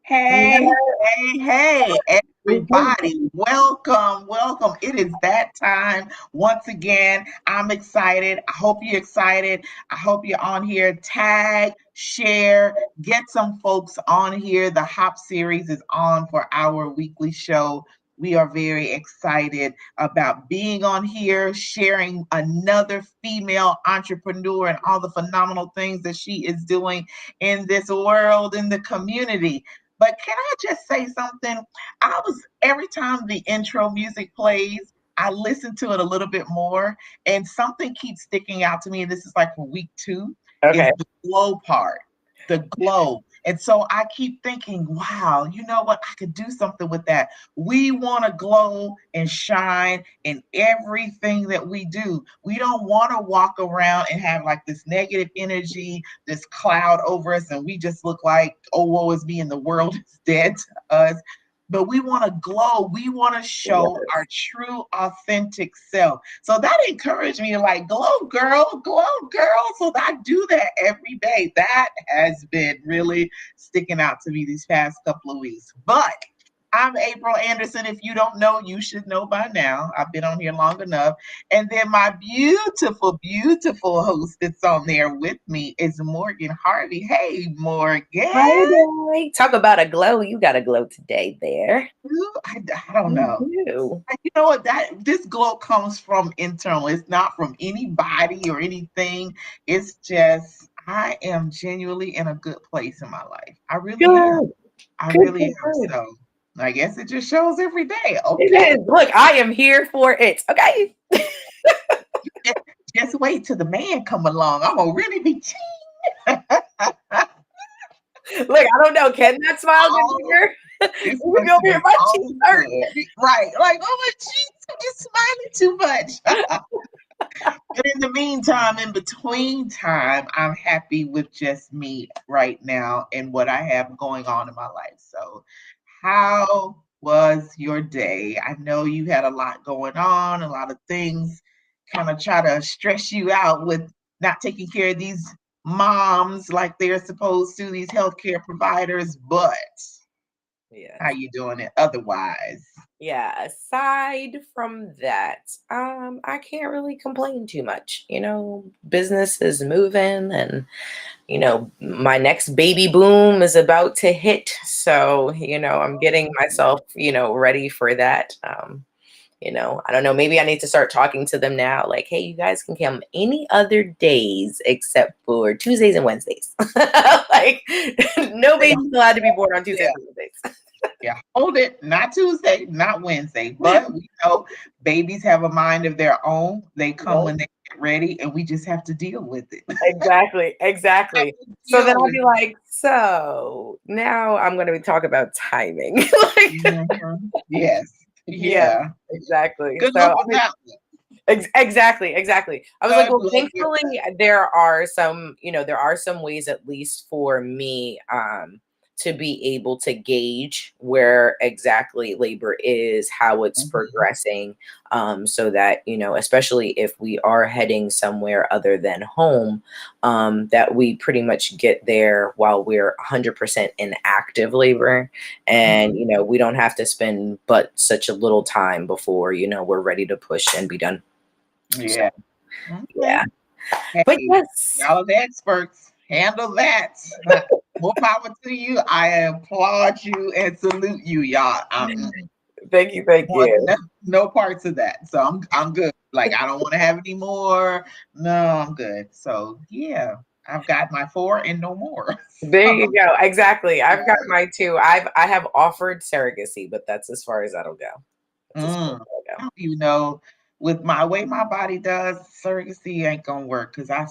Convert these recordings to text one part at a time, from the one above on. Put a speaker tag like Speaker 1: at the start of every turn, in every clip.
Speaker 1: Hey, hey, everybody. Welcome, welcome. It is that time once again. I'm excited. I hope you're excited. I hope you're on here. Tag, share, get some folks on here. The H.O.P series is on for our weekly show. We are very excited about being on here, sharing another female entrepreneur and all the phenomenal things that she is doing in this world, in the community. But can I just say something? Every time the intro music plays, I listen to it a little bit more, and something keeps sticking out to me. And this is like for week 2, is
Speaker 2: Okay.
Speaker 1: the glow part, the glow. And so I keep thinking, wow, you know what? I could do something with that. We want to glow and shine in everything that we do. We don't want to walk around and have like this negative energy, this cloud over us, and we just look like, oh, woe is me, and the world is dead to us. But we want to glow. We want to show our true, authentic self. So that encouraged me to like, glow, girl, glow, girl. So I do that every day. That has been really sticking out to me these past couple of weeks. But I'm April Anderson. If you don't know, you should know by now. I've been on here long enough. And then my beautiful, beautiful host that's on there with me is Morgan Harvey. Hey, Morgan.
Speaker 2: Hi, talk about a glow. You got a glow today there.
Speaker 1: I don't know. You know what? This glow comes from internal. It's not from anybody or anything. It's just I am genuinely in a good place in my life. I really am. I really am. So I guess it just shows every day. Okay.
Speaker 2: It is. Look, I am here for it. Okay.
Speaker 1: Just wait till the man come along. I'm gonna really be cheating.
Speaker 2: Look, I don't know. Can that smile get bigger? We go here, my cheeks hurt.
Speaker 1: Right. Like, oh, my cheeks are just smiling too much. But in the meantime, in between time, I'm happy with just me right now and what I have going on in my life. So how was your day? I know you had a lot going on, a lot of things kind of try to stress you out with not taking care of these moms like they're supposed to, these healthcare providers, but how you doing it otherwise?
Speaker 2: Yeah, aside from that, I can't really complain too much. Business is moving, and my next baby boom is about to hit. So, I'm getting myself, ready for that. I don't know, maybe I need to start talking to them now, like, hey, you guys can come any other days except for Tuesdays and Wednesdays. Like, no baby's allowed to be born on Tuesdays and Wednesdays.
Speaker 1: Yeah, hold it. Not Tuesday, not Wednesday. But we know babies have a mind of their own. They come when they get ready, and we just have to deal with it.
Speaker 2: Exactly. So then I'll be like, so now I'm going to talk about timing.
Speaker 1: Yes. Yeah.
Speaker 2: Exactly.
Speaker 1: Good luck with that one.
Speaker 2: Exactly. I was like, well, thankfully there are some ways, at least for me, to be able to gauge where exactly labor is, how it's progressing, so that, especially if we are heading somewhere other than home, that we pretty much get there while we're 100% in active labor. And, we don't have to spend but such a little time before, we're ready to push and be done.
Speaker 1: Yeah.
Speaker 2: So, yeah.
Speaker 1: Hey,
Speaker 2: but yes,
Speaker 1: y'all are the experts. Handle that. More power to you. I applaud you and salute you, y'all.
Speaker 2: Thank you.
Speaker 1: No parts of that. So I'm good. Like, I don't want to have any more. No, I'm good. So yeah, I've got my 4 and no more.
Speaker 2: There you go. Exactly. I've got mine too. I have offered surrogacy, but that's as far as that'll go.
Speaker 1: I don't even know. With my way my body does, surrogacy ain't gonna work because I'm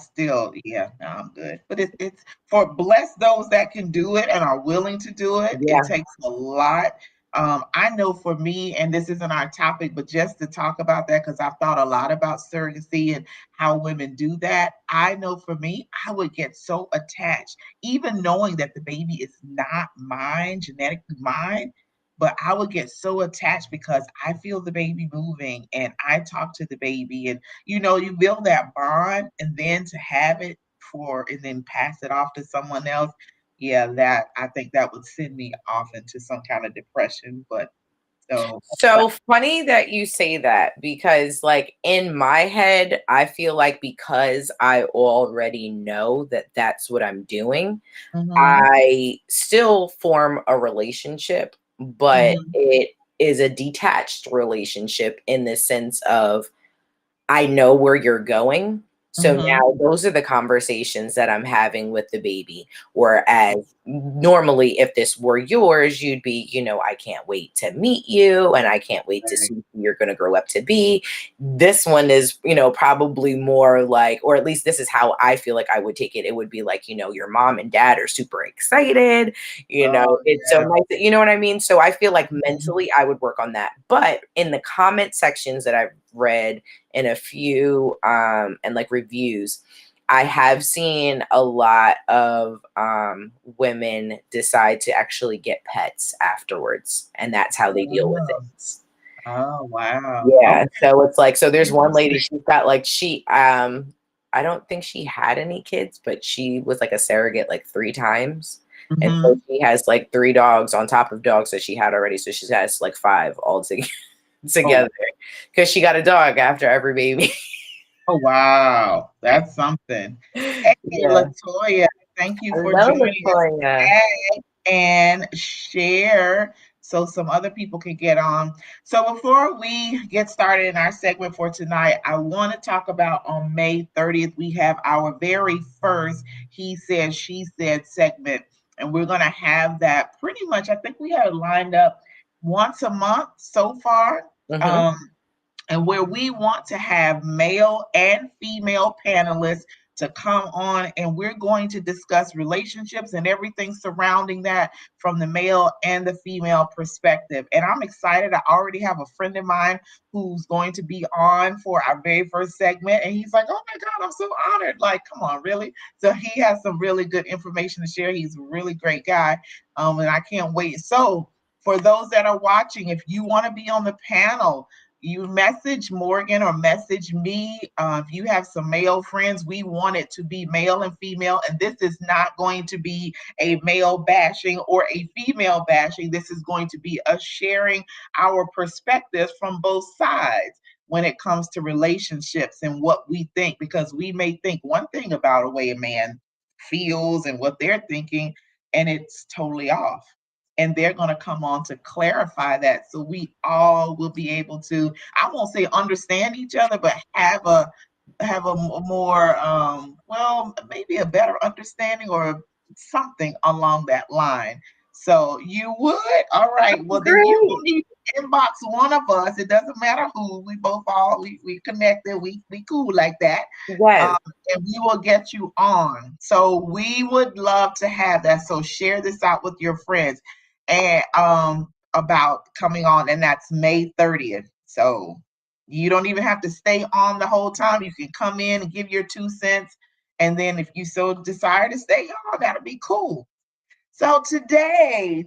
Speaker 1: good. But it's for bless those that can do it and are willing to do it.
Speaker 2: Yeah.
Speaker 1: It takes a lot. I know for me, and this isn't our topic, but just to talk about that, because I've thought a lot about surrogacy and how women do that. I know for me, I would get so attached, even knowing that the baby is not mine, genetically mine. but I would get so attached because I feel the baby moving and I talk to the baby, and you build that bond, and then to have it and then pass it off to someone else. Yeah, that I think that would send me off into some kind of depression. But so
Speaker 2: So funny that you say that, because like in my head, I feel like because I already know that that's what I'm doing,
Speaker 1: mhm,
Speaker 2: I still form a relationship, but
Speaker 1: mhm,
Speaker 2: it is a detached relationship in the sense of I know where you're going. So
Speaker 1: mhm,
Speaker 2: now those are the conversations that I'm having with the baby. Whereas normally, if this were yours, you'd be, I can't wait to meet you and I can't wait to
Speaker 1: right.
Speaker 2: see who you're going to grow up to be. This one is, probably more like, or at least this is how I feel like I would take it. It would be like, your mom and dad are super excited.
Speaker 1: Oh
Speaker 2: It's so
Speaker 1: yeah.
Speaker 2: nice. You know what I mean? So I feel like
Speaker 1: Mhm.
Speaker 2: mentally I would work on that. But in the comment sections that I've read, in a few and like reviews, I have seen a lot of women decide to actually get pets afterwards, and that's how they deal with
Speaker 1: Oh,
Speaker 2: it.
Speaker 1: oh wow.
Speaker 2: Yeah,
Speaker 1: Okay.
Speaker 2: so it's like, so there's one lady,
Speaker 1: Interesting.
Speaker 2: she's got like, I don't think she had any kids, but she was like a surrogate like 3 times. And so
Speaker 1: Mhm.
Speaker 2: she has like 3 dogs on top of dogs that she had already. So she has like 5 all
Speaker 1: Oh,
Speaker 2: together because she got a dog after every baby.
Speaker 1: oh wow. That's something. Hey,
Speaker 2: Yeah.
Speaker 1: Latoya, thank you for
Speaker 2: Hello,
Speaker 1: joining us
Speaker 2: Latoya.
Speaker 1: today and share so some other people can get on. So before we get started in our segment for tonight, I want to talk about on May 30th, we have our very first He Said, She Said segment. And we're going to have that pretty much, I think we have it lined up once a month so far.
Speaker 2: Mhm.
Speaker 1: Um, and where we want to have male and female panelists to come on, and we're going to discuss relationships and everything surrounding that from the male and the female perspective. And I'm excited. I already have a friend of mine who's going to be on for our very first segment, and he's like, oh my God, I'm so honored. Like, come on, really? So he has some really good information to share. He's a really great guy, and I can't wait. So for those that are watching, if you want to be on the panel, you message Morgan or message me. If you have some male friends, we want it to be male and female. And this is not going to be a male bashing or a female bashing. This is going to be us sharing our perspectives from both sides when it comes to relationships and what we think, because we may think one thing about a way a man feels and what they're thinking, and it's totally off, and they're going to come on to clarify that, so we all will be able to, I won't say understand each other, but have a more well, maybe a better understanding or something along that line. So you would, all right, well then you will
Speaker 2: Great.
Speaker 1: need to inbox one of us. It doesn't matter who, we both all we connected, we cool like that. um,
Speaker 2: Yes.
Speaker 1: and we will get you on. So we would love to have that. So share this out with your friends and about coming on, and that's May 30th. So you don't even have to stay on the whole time. You can come in and give your 2 cents, and then if you so desire to stay on, that'll be cool. So today,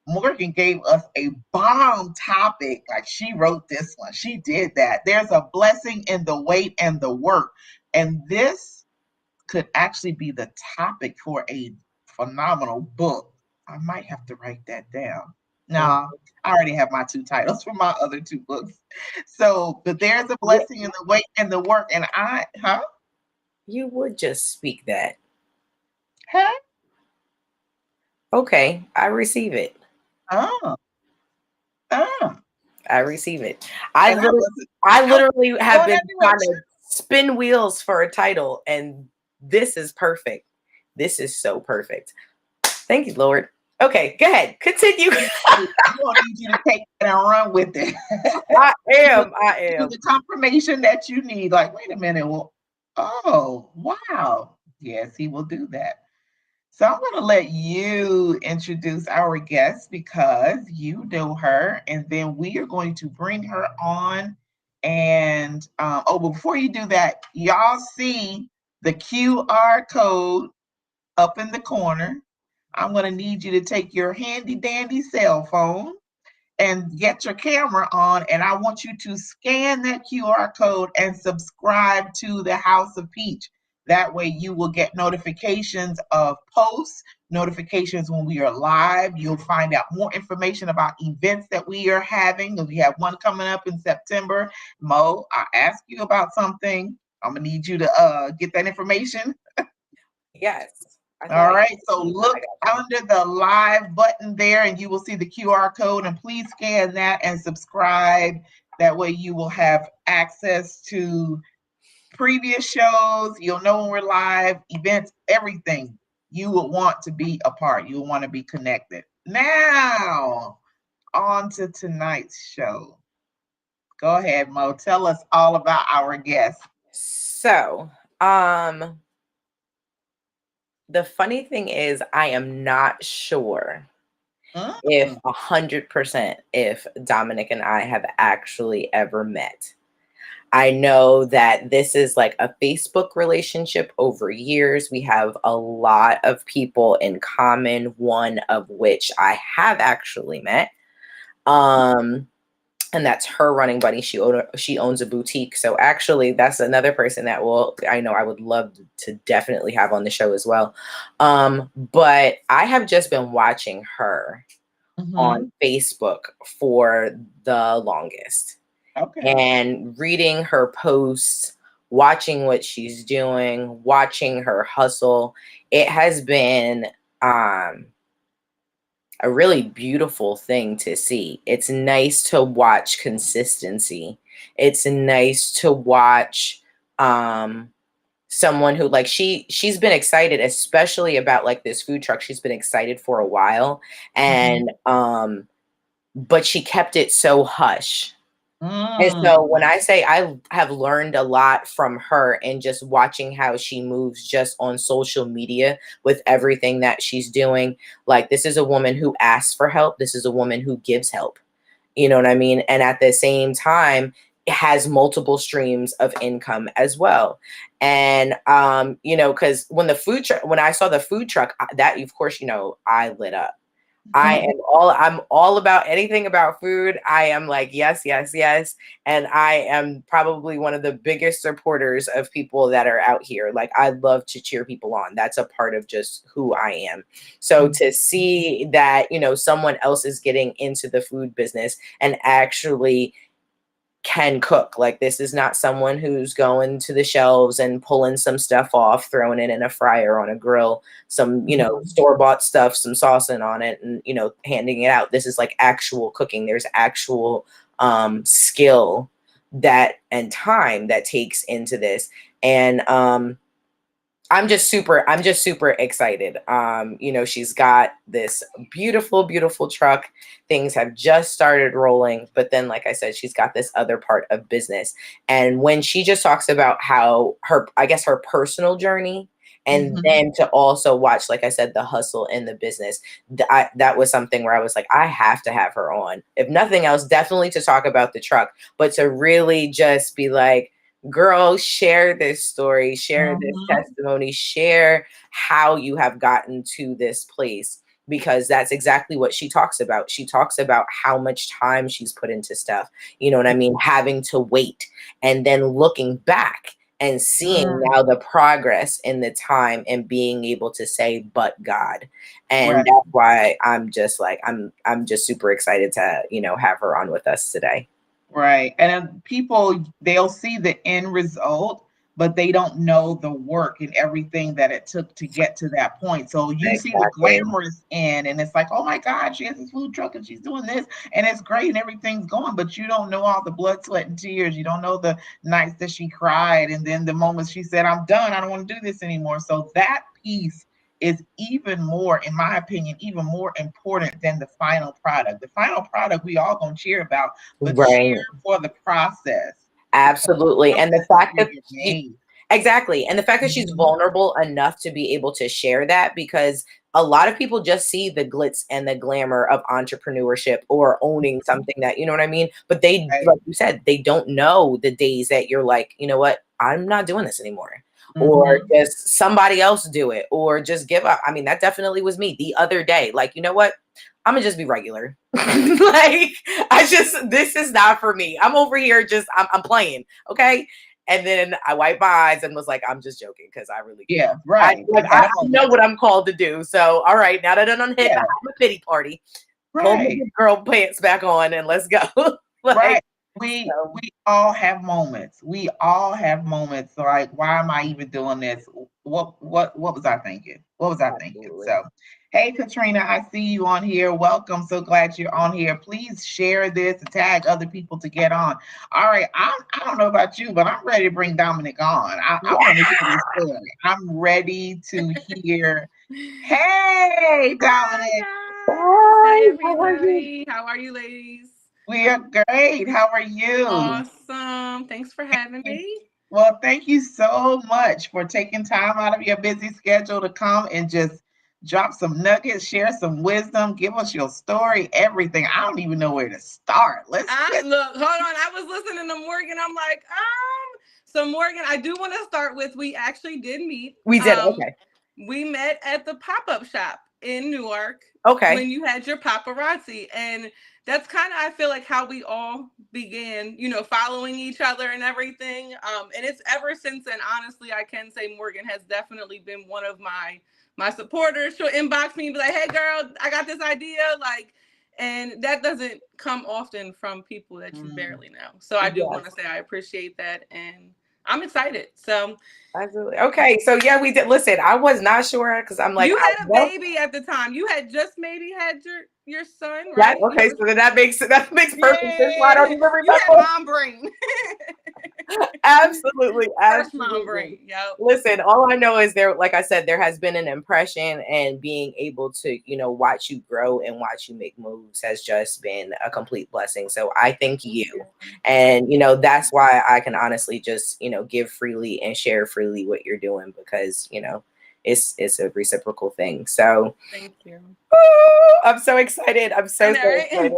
Speaker 1: Morgan gave us a bomb topic. Like, she wrote this one. She did that. There's a blessing in the wait and the work. And this could actually be the topic for a phenomenal book. I might have to write that down.
Speaker 2: Mhm.
Speaker 1: No, I already have my 2 titles for my other 2 books. So, but there's a
Speaker 2: Yeah,
Speaker 1: blessing in the wait and the work. And huh?
Speaker 2: you would just speak that.
Speaker 1: Huh?
Speaker 2: Okay, I receive it.
Speaker 1: Oh, oh.
Speaker 2: I receive it. I
Speaker 1: And
Speaker 2: literally, I
Speaker 1: I wasn't
Speaker 2: literally have
Speaker 1: going that
Speaker 2: been trying
Speaker 1: direction.
Speaker 2: to spin wheels for a title, and this is perfect. This is so perfect. Thank you, Lord. Okay, go ahead. Continue.
Speaker 1: I'm gonna need you to take it and run with it.
Speaker 2: I
Speaker 1: He will
Speaker 2: am. I
Speaker 1: give you
Speaker 2: am.
Speaker 1: the confirmation that you need. Like, wait a minute. Well, oh, wow. Yes, he will do that. So I'm going to let you introduce our guest because you know her, and then we are going to bring her on. And oh, but before you do that, y'all see the QR code up in the corner. I'm going to need you to take your handy dandy cell phone and get your camera on, and I want you to scan that QR code and subscribe to the House of Peach. That way you will get notifications of posts, notifications when we are live. You'll find out more information about events that we are having. We have one coming up in September. Mo, I asked you about something. I'm gonna need you to get that information.
Speaker 2: Yes. I thought
Speaker 1: All
Speaker 2: I
Speaker 1: right, so
Speaker 2: I
Speaker 1: look
Speaker 2: got
Speaker 1: under the live button there and you will see the QR code, and please scan that and subscribe. That way you will have access to previous shows. You'll know when we're live, events, everything. You will want to be a part. You'll want to be connected. Now, on to tonight's show. Go ahead, Mo. Tell us all about our guest.
Speaker 2: So, the funny thing is, I am not sure if
Speaker 1: Mm,
Speaker 2: 100% if Dominic and I have actually ever met. I know that this is like a Facebook relationship over years. We have a lot of people in common, one of which I have actually met. Um, and that's her running buddy. She owns a boutique. So actually, that's another person that I know I would love to definitely have on the show as well. But I have just been watching her on
Speaker 1: mhm.
Speaker 2: Facebook for the longest
Speaker 1: Okay.
Speaker 2: and reading her posts, watching what she's doing, watching her hustle. It has been a really beautiful thing to see. It's nice to watch consistency. It's nice to watch someone who like she's been excited, especially about like this food truck. She's been excited for a while,
Speaker 1: Mhm.
Speaker 2: and but she kept it so hush. And so when
Speaker 1: Mm.
Speaker 2: I say I have learned a lot from her and just watching how she moves just on social media with everything that she's doing, like this is a woman who asks for help. This is a woman who gives help. You know what I mean? And at the same time, has multiple streams of income as well. And because when I saw the food truck, that of course, I lit up. I'm all about anything about food. I am like, yes, yes, yes. And I am probably one of the biggest supporters of people that are out here. Like I love to cheer people on. That's a part of just who I am. So to see that, someone else is getting into the food business and actually can cook. Like this is not someone who's going to the shelves and pulling some stuff off, throwing it in a fryer on a grill, some,
Speaker 1: Mhm.
Speaker 2: store-bought stuff, some saucing on it and, handing it out. This is like actual cooking. There's actual skill that and time that takes into this. And I'm just super excited. She's got this beautiful, beautiful truck. Things have just started rolling, but then, like I said, she's got this other part of business. And when she just talks about how I guess her personal journey, and
Speaker 1: Mhm.
Speaker 2: then to also watch, like I said, the hustle in the business, that was something where I was like, I have to have her on. If nothing else, definitely to talk about the truck, but to really just be like, girl, share this story, share this
Speaker 1: Mhm.
Speaker 2: testimony, share how you have gotten to this place, because that's exactly what she talks about. She talks about how much time she's put into stuff. You know what I mean? Having to wait and then looking back and seeing
Speaker 1: Mm.
Speaker 2: now the progress in the time and being able to say, but God. And
Speaker 1: Right.
Speaker 2: that's why I'm just like, I'm just super excited to, have her on with us today.
Speaker 1: Right. And then people, they'll see the end result, but they don't know the work and everything that it took to get to that point. So you see the
Speaker 2: Exactly.
Speaker 1: glamorous end, and it's like, oh my God, she has this food truck and she's doing this, and it's great and everything's going, but you don't know all the blood, sweat, and tears. You don't know the nights that she cried, and then the moments she said, I'm done, I don't want to do this anymore. So that piece is even more, in my opinion, even more important than the final product. The final product we all gonna cheer about, but cheer
Speaker 2: Right.
Speaker 1: for the process because the
Speaker 2: Absolutely. And the
Speaker 1: process is
Speaker 2: fact
Speaker 1: where
Speaker 2: that
Speaker 1: you're made.
Speaker 2: exactly. And the fact that she's
Speaker 1: Mhm.
Speaker 2: vulnerable enough to be able to share that, because a lot of people just see the glitz and the glamour of entrepreneurship or owning
Speaker 1: Mhm.
Speaker 2: something that, you know what I mean? But they,
Speaker 1: Right.
Speaker 2: like you said, they don't know the days that you're like, you know what? I'm not doing this anymore. or
Speaker 1: Mm-hmm.
Speaker 2: just somebody else do it, or just give up. I mean, that definitely was me the other day. Like, you know what? I'm gonna just be regular. Like, this is not for me. I'm over here I'm playing. Okay. And then I wiped my eyes and was like, I'm just joking because I really can't.
Speaker 1: Yeah, right. I had
Speaker 2: I
Speaker 1: a moment.
Speaker 2: know what I'm called to do. So, all right, now that I'm hit,
Speaker 1: Yeah,
Speaker 2: I'm a pity party. Pull my
Speaker 1: right.
Speaker 2: big girl pants back on and let's go. Like,
Speaker 1: Right. We
Speaker 2: so,
Speaker 1: we all have moments. We all have moments like, why am I even doing this? What was I thinking? What was I thinking?
Speaker 2: absolutely.
Speaker 1: So, hey Katrina, I see you on here. Welcome. So glad you're on here. Please share this and tag other people to get on. All right. I don't know about you, but I'm ready to bring Dominic on. I want to hear this story. I'm ready to hear. Hey,
Speaker 3: Hi
Speaker 1: Dominic.
Speaker 3: guys. Hey
Speaker 2: Hi, how are you?
Speaker 3: everybody. How are you ladies?
Speaker 1: We are great. How are you?
Speaker 3: Awesome. Thanks for having me.
Speaker 1: Well, thank you so much for taking time out of your busy schedule to come and just drop some nuggets, share some wisdom, give us your story, everything. I don't even know where to start. Let's
Speaker 3: Look, hold on. I was listening to Morgan. I'm like, so Morgan, I do want to start with we actually did meet.
Speaker 2: We did. Okay.
Speaker 3: We met at the pop-up shop in Newark
Speaker 2: Okay.
Speaker 3: when you had your paparazzi. And that's kind of, I feel like, how we all began, following each other and everything. And it's ever since then, honestly, I can say Morgan has definitely been one of my supporters. She'll inbox me and be like, hey girl, I got this idea. Like, and that doesn't come often from people that you
Speaker 1: Mm.
Speaker 3: barely know. So I do want
Speaker 2: Yes.
Speaker 3: to say I appreciate that. And I'm excited. So
Speaker 2: Absolutely. Okay. So yeah, we did. Listen, I was not sure because I'm like,
Speaker 3: you
Speaker 2: I
Speaker 3: had a
Speaker 2: know
Speaker 3: baby at the time. You had just maybe had your son,
Speaker 2: that.
Speaker 3: right?
Speaker 2: Okay. So then that makes perfect sense why I don't
Speaker 3: Yeah.
Speaker 2: even
Speaker 3: You had
Speaker 2: remember.
Speaker 3: mom brain.
Speaker 2: Absolutely.
Speaker 3: Fresh mom
Speaker 2: Absolutely.
Speaker 3: brain. Yep.
Speaker 2: Listen, all I know is like I said, there has been an impression, and being able to, watch you grow and watch you make moves has just been a complete blessing. So I thank
Speaker 3: Thank
Speaker 2: you.
Speaker 3: you.
Speaker 2: And, that's why I can honestly just, give freely and share freely what you're doing because, it's a reciprocal thing. So
Speaker 3: Thank you.
Speaker 2: I'm so excited. I'm
Speaker 3: I
Speaker 2: so,
Speaker 3: know,
Speaker 2: so
Speaker 3: right?
Speaker 2: excited.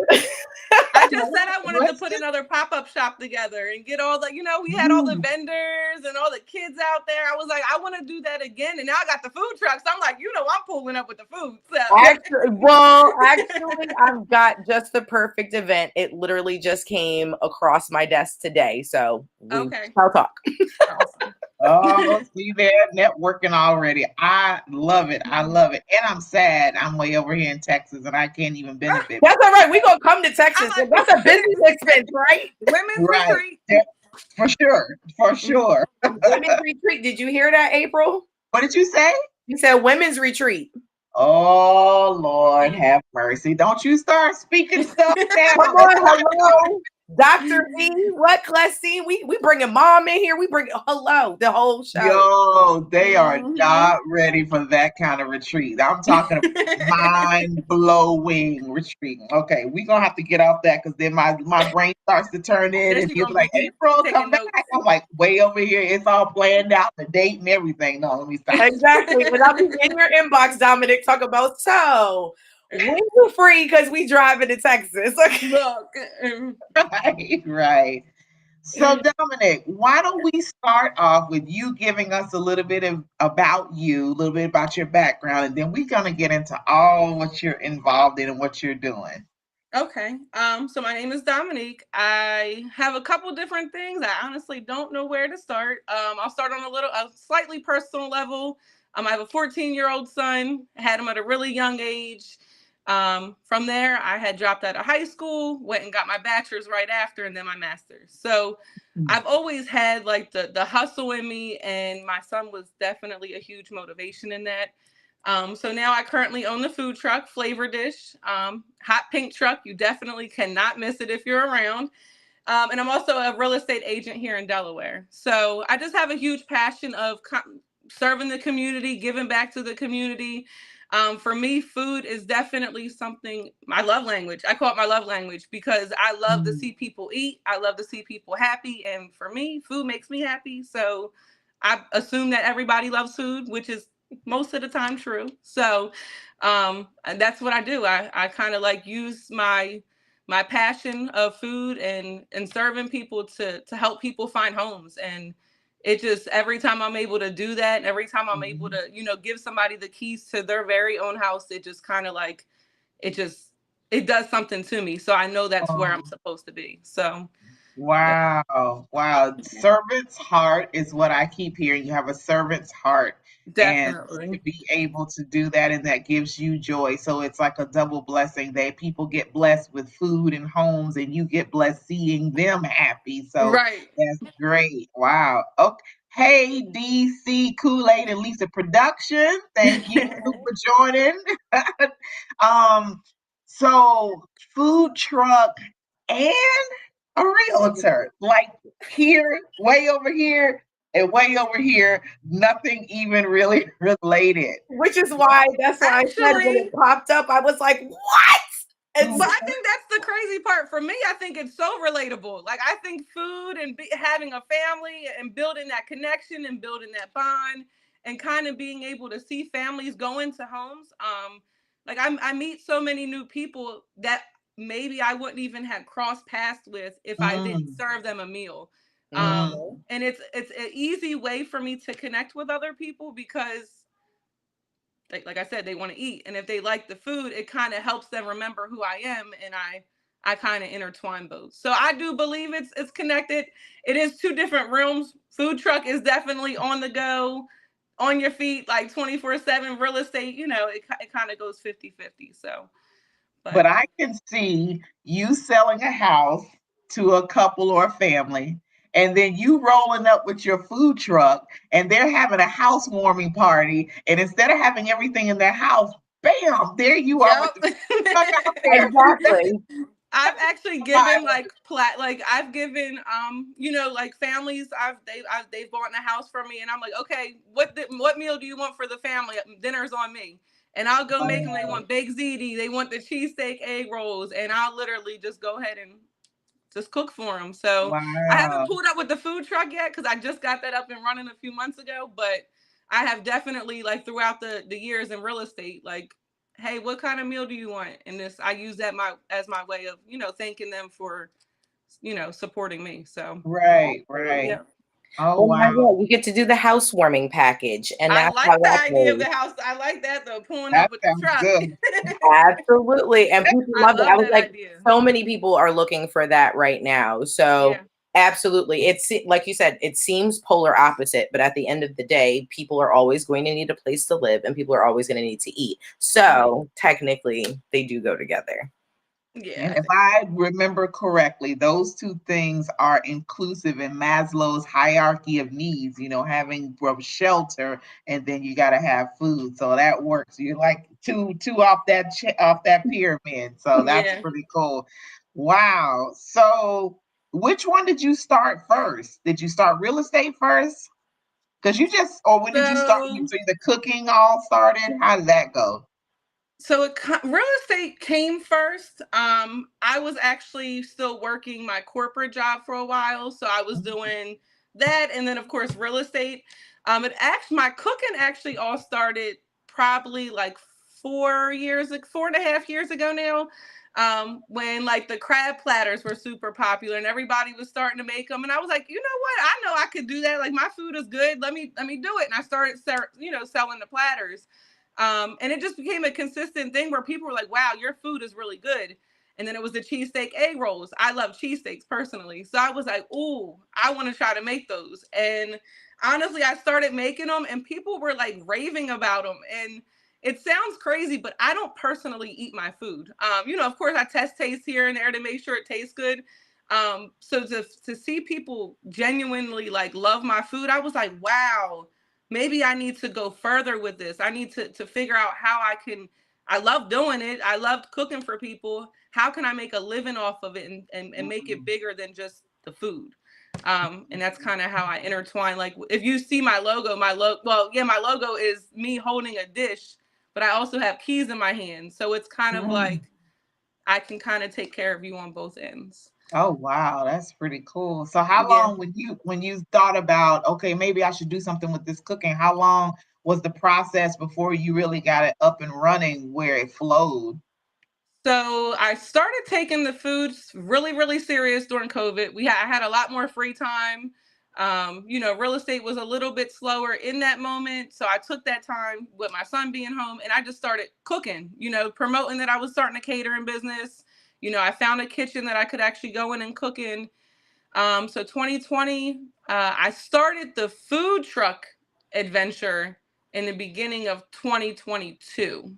Speaker 3: I just said I wanted to
Speaker 1: Let's
Speaker 3: put
Speaker 1: just
Speaker 3: another pop-up shop together and get all the, we had all the
Speaker 1: mm,
Speaker 3: vendors and all the kids out there. I was like, I want to do that again. And now I got the food trucks. So I'm like, I'm pulling up with the food. So
Speaker 2: Actually, I've got just the perfect event. It literally just came across my desk today. So we
Speaker 3: okay.
Speaker 2: shall talk.
Speaker 3: Awesome.
Speaker 1: oh, see there, networking already. I love it. I love it. And I'm sad I'm way over here in Texas and I can't even benefit.
Speaker 2: That's all right. We're gonna come to
Speaker 3: I'm
Speaker 2: Texas.
Speaker 3: like,
Speaker 2: That's a business expense, right?
Speaker 3: women's
Speaker 1: Right.
Speaker 3: retreat.
Speaker 1: Yeah, for sure. For sure.
Speaker 2: Women's retreat. Did you hear that, April?
Speaker 1: What did you say?
Speaker 2: You said women's retreat.
Speaker 1: Oh Lord, have mercy. Don't you start speaking stuff
Speaker 2: Come
Speaker 1: now. Let's
Speaker 2: on,
Speaker 1: not
Speaker 2: hello. Dr. E, what class C? We bringing mom in here. We bring hello the whole show.
Speaker 1: yo, they are
Speaker 3: Mhm.
Speaker 1: not ready for that kind of retreat. I'm talking mind-blowing retreat. Okay, we're gonna have to get off that because then my brain starts to turn in
Speaker 3: Then
Speaker 1: and
Speaker 3: she's
Speaker 1: you'll
Speaker 3: gonna
Speaker 1: be like,
Speaker 3: be
Speaker 1: April, come
Speaker 3: taking
Speaker 1: back.
Speaker 3: notes.
Speaker 1: I'm like, way over here, it's all planned out, the date and everything. No, let me stop.
Speaker 2: Exactly. And I'll be in your inbox, Dominic, talk about when you free because we driving to Texas. Okay.
Speaker 3: Look.
Speaker 1: Right, right. So, Dominic, why don't we start off with you giving us a little bit about you, a little bit about your background, and then we're gonna get into all what you're involved in and what you're doing.
Speaker 3: Okay. So my name is Dominique. I have a couple different things. I honestly don't know where to start. I'll start on a slightly personal level. I have a 14-year-old son. Had him at a really young age. From there, I had dropped out of high school, went and got my bachelor's right after, and then my master's. So I've always had like the hustle in me, and my son was definitely a huge motivation in that. So now I currently own the food truck, Flavor Dish, hot pink truck. You definitely cannot miss it if you're around. And I'm also a real estate agent here in Delaware. So I just have a huge passion of serving the community, giving back to the community. For me, food is definitely something, my love language. I call it my love language because I love to see people eat. I love to see people happy. And for me, food makes me happy. So I assume that everybody loves food, which is most of the time true. So and that's what I do. I kind of like use my passion of food and serving people to help people find homes. And it just, every time I'm able to do that, and every time I'm able to, give somebody the keys to their very own house, it just kind of like, it just, it does something to me. So I know that's where I'm supposed to be. So yeah,
Speaker 1: Wow. Wow. Servant's heart is what I keep hearing. You have a servant's heart. And to
Speaker 3: definitely.
Speaker 1: be able to do that, and that gives you joy. So it's like a double blessing that people get blessed with food and homes, and you get blessed seeing them happy. So
Speaker 3: Right.
Speaker 1: that's great. Wow. Okay. Hey, DC Kool-Aid and Lisa Production. Thank you for joining. um, so food truck and a realtor, like here, way over here, and way over here, nothing even really related.
Speaker 2: Which is why, that's why I said when
Speaker 3: Actually,
Speaker 2: it popped up, I was like, what? And
Speaker 3: but I think that's the crazy part for me. I think it's so relatable. Like, I think food and having a family and building that connection and building that bond and kind of being able to see families go into homes. Like I meet so many new people that maybe I wouldn't even have crossed paths with if I didn't
Speaker 1: Mm,
Speaker 3: serve them a meal.
Speaker 1: mm,
Speaker 3: And it's an easy way for me to connect with other people because like I said, they want to eat. And if they like the food, it kind of helps them remember who I am. And I kind of intertwine both. So I do believe it's connected. It is two different realms. Food truck is definitely on the go, on your feet, like 24/7. Real estate, it kind of goes 50/50. So,
Speaker 1: but
Speaker 3: but
Speaker 1: I can see you selling a house to a couple or a family, and then you rolling up with your food truck, and they're having a housewarming party, and instead of having everything in their house, bam, there you are with
Speaker 3: yep.
Speaker 1: the food truck out there.
Speaker 2: exactly.
Speaker 3: I've actually given like I've given like families they've bought a house for me, and I'm like, okay, what meal do you want for the family? Dinner's on me. And I'll go make them. They
Speaker 1: Wow.
Speaker 3: want baked ziti, they want the cheesesteak egg rolls, and I'll literally just go ahead and just cook for them. So I haven't
Speaker 1: Wow.
Speaker 3: pulled up with the food truck yet because I just got that up and running a few months ago, but I have definitely, like, throughout the years in real estate, like, hey, what kind of meal do you want? And this, I use that as my way of, thanking them for, supporting me. So
Speaker 1: Right, right.
Speaker 3: yeah,
Speaker 1: Oh,
Speaker 2: Oh my
Speaker 1: wow.
Speaker 2: God, you get to do the housewarming package. And
Speaker 3: I
Speaker 2: that's how
Speaker 3: like the
Speaker 2: that
Speaker 3: idea of
Speaker 2: goes.
Speaker 3: the house. I like that though, pulling
Speaker 1: That
Speaker 3: up with the
Speaker 1: sounds
Speaker 3: truck.
Speaker 1: good.
Speaker 2: Absolutely. And people
Speaker 3: I
Speaker 2: love it.
Speaker 3: love
Speaker 2: I was
Speaker 3: that
Speaker 2: like,
Speaker 3: idea.
Speaker 2: so many people are looking for that right now. So
Speaker 3: Yeah,
Speaker 2: absolutely. It's like you said, it seems polar opposite, but at the end of the day, people are always going to need a place to live and people are always going to need to eat. So technically they do go together.
Speaker 3: yeah,
Speaker 1: And
Speaker 3: I
Speaker 1: if
Speaker 3: think.
Speaker 1: I remember correctly, those two things are inclusive in Maslow's hierarchy of needs, having from shelter and then you got to have food. So that works. You're like two off that pyramid. So that's
Speaker 3: Yeah.
Speaker 1: pretty cool. Wow. So which one did you start first? Did you start real estate first? Because or when did you start?
Speaker 3: So
Speaker 1: So the cooking all started? How did that go?
Speaker 3: real estate came first. I was actually still working my corporate job for a while, so I was doing that, and then of course real estate. My cooking actually all started probably like 4 years, like 4.5 years ago now. When like the crab platters were super popular and everybody was starting to make them, and I was like, you know what? I know I could do that. Like my food is good. Let me do it, and I started, selling the platters. And it just became a consistent thing where people were like, wow, your food is really good. And then it was the cheesesteak egg rolls. I love cheesesteaks personally. So I was like, ooh, I want to try to make those. And honestly, I started making them and people were like raving about them. And it sounds crazy, but I don't personally eat my food. Of course, I test taste here and there to make sure it tastes good. So to see people genuinely like love my food, I was like, wow, maybe I need to go further with this. I need to figure out how I love doing it. I love cooking for people. How can I make a living off of it and make it
Speaker 1: Mm.
Speaker 3: bigger than just the food? And that's kind of how I intertwine. Like if you see my logo, my logo is me holding a dish, but I also have keys in my hand. So it's kind of
Speaker 1: Mm.
Speaker 3: like I can kind of take care of you on both ends.
Speaker 1: Oh wow, that's pretty cool. So how
Speaker 3: Yeah.
Speaker 1: long when you thought about, okay, maybe I should do something with this cooking, how long was the process before you really got it up and running where it flowed?
Speaker 3: So I started taking the food really, really serious during COVID. I had a lot more free time. Real estate was a little bit slower in that moment. So I took that time with my son being home and I just started cooking, promoting that I was starting a catering business. I found a kitchen that I could actually go in and cook in. So 2020, I started the food truck adventure in the beginning of 2022,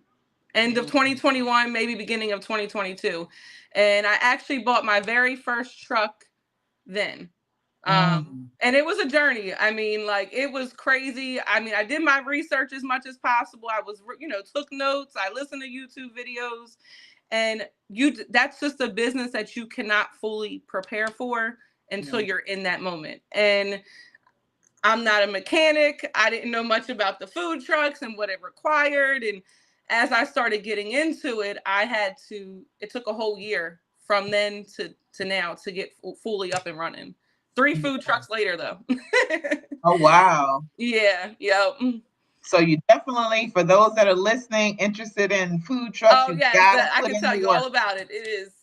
Speaker 3: end of 2021, maybe beginning of 2022. And I actually bought my very first truck then. And it was a journey. I mean, like, it was crazy. I mean, I did my research as much as possible. I was, took notes. I listened to YouTube videos, and that's just a business that you cannot fully prepare for until you're in that moment. And I'm not a mechanic. I didn't know much about the food trucks and what it required. And as I started getting into it, it took a whole year from then to now to get fully up and running. 3 food trucks later, though.
Speaker 1: Oh, wow.
Speaker 3: Yeah. Yep.
Speaker 1: So you definitely, for those that are listening, interested in food trucks,
Speaker 3: I can tell you all about it. It is.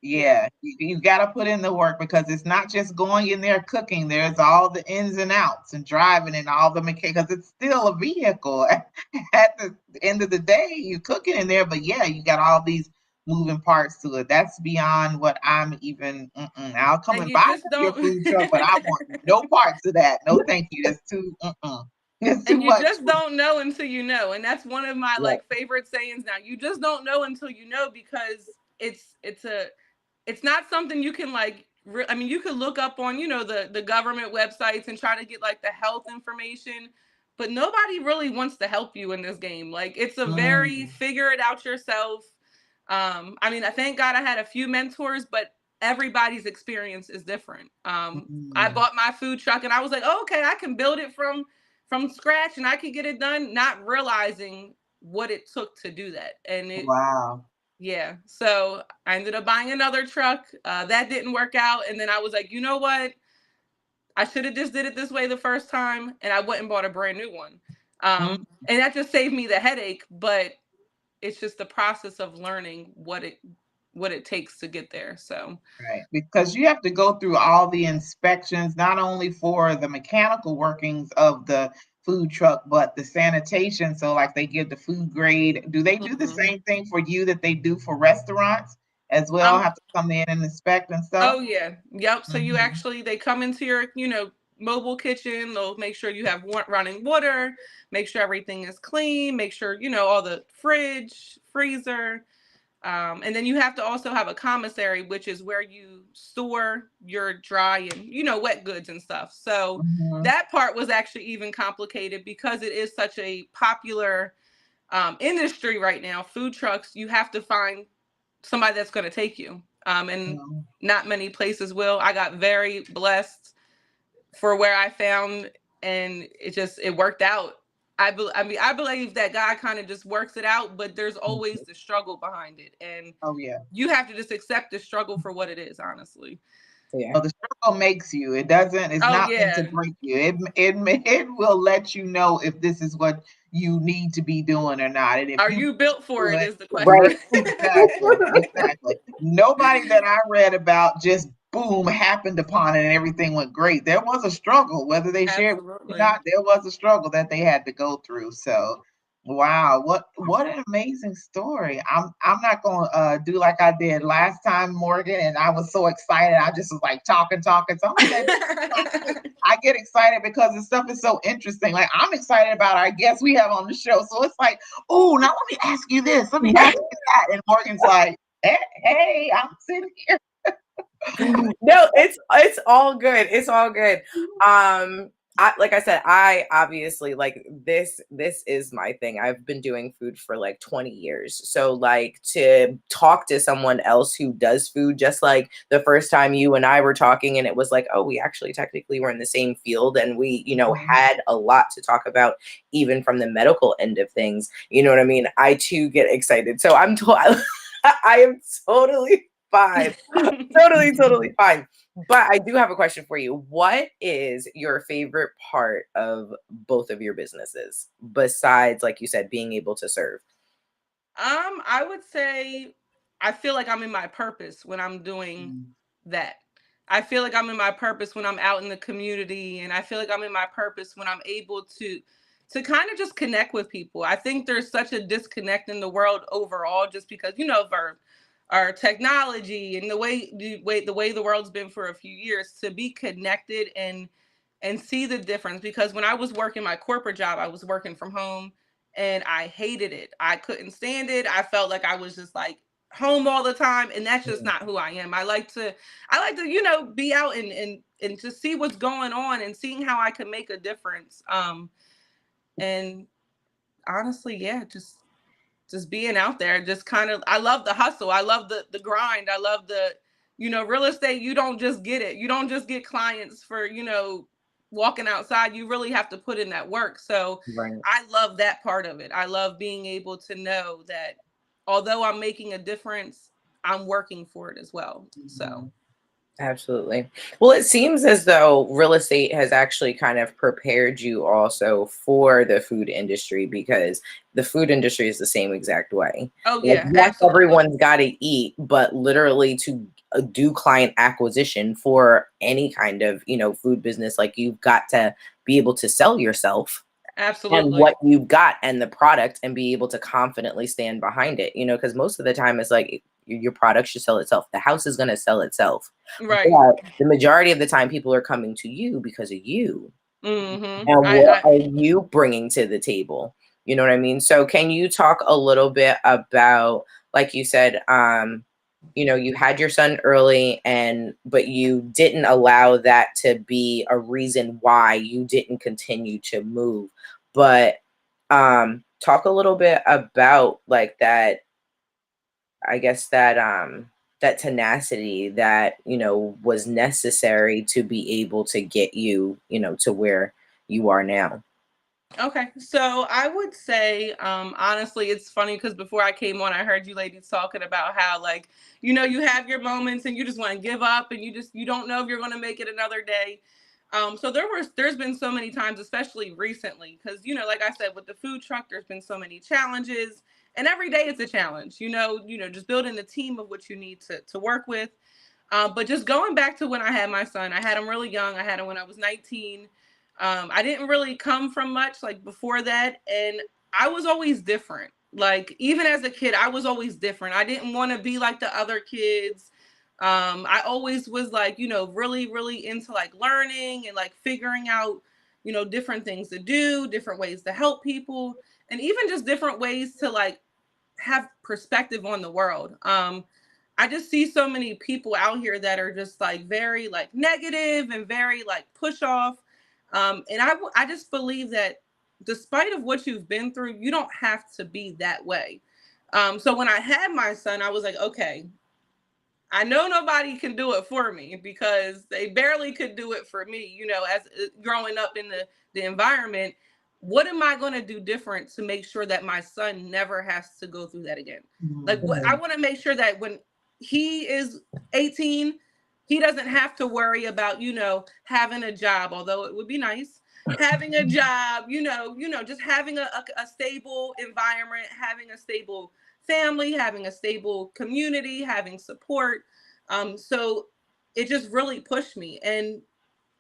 Speaker 1: Yeah, you got to put in the work, because it's not just going in there cooking. There's all the ins and outs and driving and all the mechanics, because it's still a vehicle. At the end of the day, you're cooking in there, but yeah, you got all these moving parts to it. That's beyond what I'm even. I'll come and buy your food truck, but I want no parts of that. No, thank you. That's too. It's too
Speaker 3: and you
Speaker 1: much.
Speaker 3: just don't know until you know, and that's one of my favorite sayings now. You just don't know until you know, because it's not something you can you could look up on, the government websites and try to get like the health information, but nobody really wants to help you in this game. Like, it's a very figure it out yourself. I thank God I had a few mentors, but everybody's experience is different. I bought my food truck and I was like, oh, okay, I can build it from scratch and I can get it done, not realizing what it took to do that. And
Speaker 1: wow.
Speaker 3: Yeah. So I ended up buying another truck. That didn't work out. And then I was like, you know what? I should have just did it this way the first time. And I went and bought a brand new one. And that just saved me the headache. But it's just the process of learning what it takes to get there. So
Speaker 1: right, because you have to go through all the inspections, not only for the mechanical workings of the food truck, but the sanitation. So like, they give the food grade. Do they do the same thing for you that they do for restaurants as well? Have to come in and inspect and stuff?
Speaker 3: Oh yeah. Yep. So they come into your, mobile kitchen. They'll make sure you have running water, make sure everything is clean, make sure, all the fridge, freezer. And then you have to also have a commissary, which is where you store your dry and, wet goods and stuff. So that part was actually even complicated because it is such a popular industry right now. Food trucks, you have to find somebody that's going to take you. And not many places will. I got very blessed for where I found, and it worked out. I believe that God kind of just works it out, but there's always the struggle behind it. And you have to just accept the struggle for what it is, honestly.
Speaker 1: Yeah. So the struggle makes you. It doesn't. It's not meant to break you. It will let you know if this is what you need to be doing or not. And if
Speaker 3: are you built for it is the question.
Speaker 1: Right. Exactly. Nobody that I read about just boom happened upon it and everything went great. There was a struggle, whether they shared or not. There was a struggle that they had to go through. So wow, what an amazing story. I'm not gonna do like I did last time, Morgan, and I was so excited. I just was like talking. So I get excited because the stuff is so interesting. Like, I'm excited about our guests we have on the show. So it's like, oh, now let me ask you this, let me ask you that. And Morgan's like, hey, I'm sitting here.
Speaker 2: No, it's all good. It's all good. Like I said, I obviously like this is my thing. I've been doing food for like 20 years. So like, to talk to someone else who does food, just like the first time you and I were talking and it was like, oh, we actually technically were in the same field and we, had a lot to talk about, even from the medical end of things. You know what I mean? I too get excited. So I am totally fine. Totally fine. But I do have a question for you. What is your favorite part of both of your businesses, besides, like you said, being able to serve?
Speaker 3: I would say I feel like I'm in my purpose when I'm doing that. I feel like I'm in my purpose when I'm out in the community, and I feel like I'm in my purpose when I'm able to kind of just connect with people. I think there's such a disconnect in the world overall, just because, you know, of our technology and the way the world's been for a few years, to be connected and see the difference. Because when I was working my corporate job, I was working from home and I hated it. I couldn't stand it. I felt like I was just like home all the time, and that's just not who I am. I like to, you know, be out and to see what's going on and seeing how I can make a difference. And honestly, yeah, just being out there, just kind of, I love the hustle. I love the grind. I love the, you know, real estate. You don't just get it. You don't just get clients for, you know, walking outside. You really have to put in that work. So
Speaker 2: Right.
Speaker 3: I love that part of it. I love being able to know that although I'm making a difference, I'm working for it as well. So
Speaker 2: Absolutely. Well, it seems as though real estate has actually kind of prepared you also for the food industry, because the food industry is the same exact way.
Speaker 3: oh
Speaker 2: Like,
Speaker 3: yeah,
Speaker 2: yes,
Speaker 3: absolutely.
Speaker 2: everyone's got to eat, but literally to do client acquisition for any kind of, you know, food business, like, you've got to be able to sell yourself and
Speaker 3: Absolutely.
Speaker 2: what you've got and the product, and be able to confidently stand behind it, you know, because most of the time it's like your product should sell itself. The house is going to sell itself.
Speaker 3: Right.
Speaker 2: But the majority of the time people are coming to you because of you.
Speaker 3: Mm-hmm.
Speaker 2: And what are you bringing to the table? You know what I mean? So can you talk a little bit about, like you said, you know, you had your son early, but you didn't allow that to be a reason why you didn't continue to move. But talk a little bit about, like, that, I guess, that tenacity that, you know, was necessary to be able to get you, you know, to where you are now.
Speaker 3: Okay, so I would say, honestly, it's funny because before I came on, I heard you ladies talking about how, like, you know, you have your moments and you just want to give up, and you don't know if you're going to make it another day. So there's been so many times, especially recently, because, you know, like I said, with the food truck, there's been so many challenges, and every day it's a challenge. Just building the team of what you need to work with. But just going back to when I had my son, I had him really young. I had him when I was 19. I didn't really come from much like before that. And I was always different. Like, even as a kid, I was always different. I didn't want to be like the other kids. I always was like, you know, really, really into like learning and like figuring out, you know, different things to do, different ways to help people, and even just different ways to like have perspective on the world. I just see so many people out here that are just like very like negative and very like push off. And I just believe that despite of what you've been through, you don't have to be that way. So when I had my son, I was like, okay, I know nobody can do it for me because they barely could do it for me, you know, as growing up in the environment. What am I going to do different to make sure that my son never has to go through that again? Like, what I want to make sure that when he is 18, he doesn't have to worry about, you know, having a job, although it would be nice having a job, just having a stable environment, having a stable family, having a stable community, having support. So it just really pushed me. And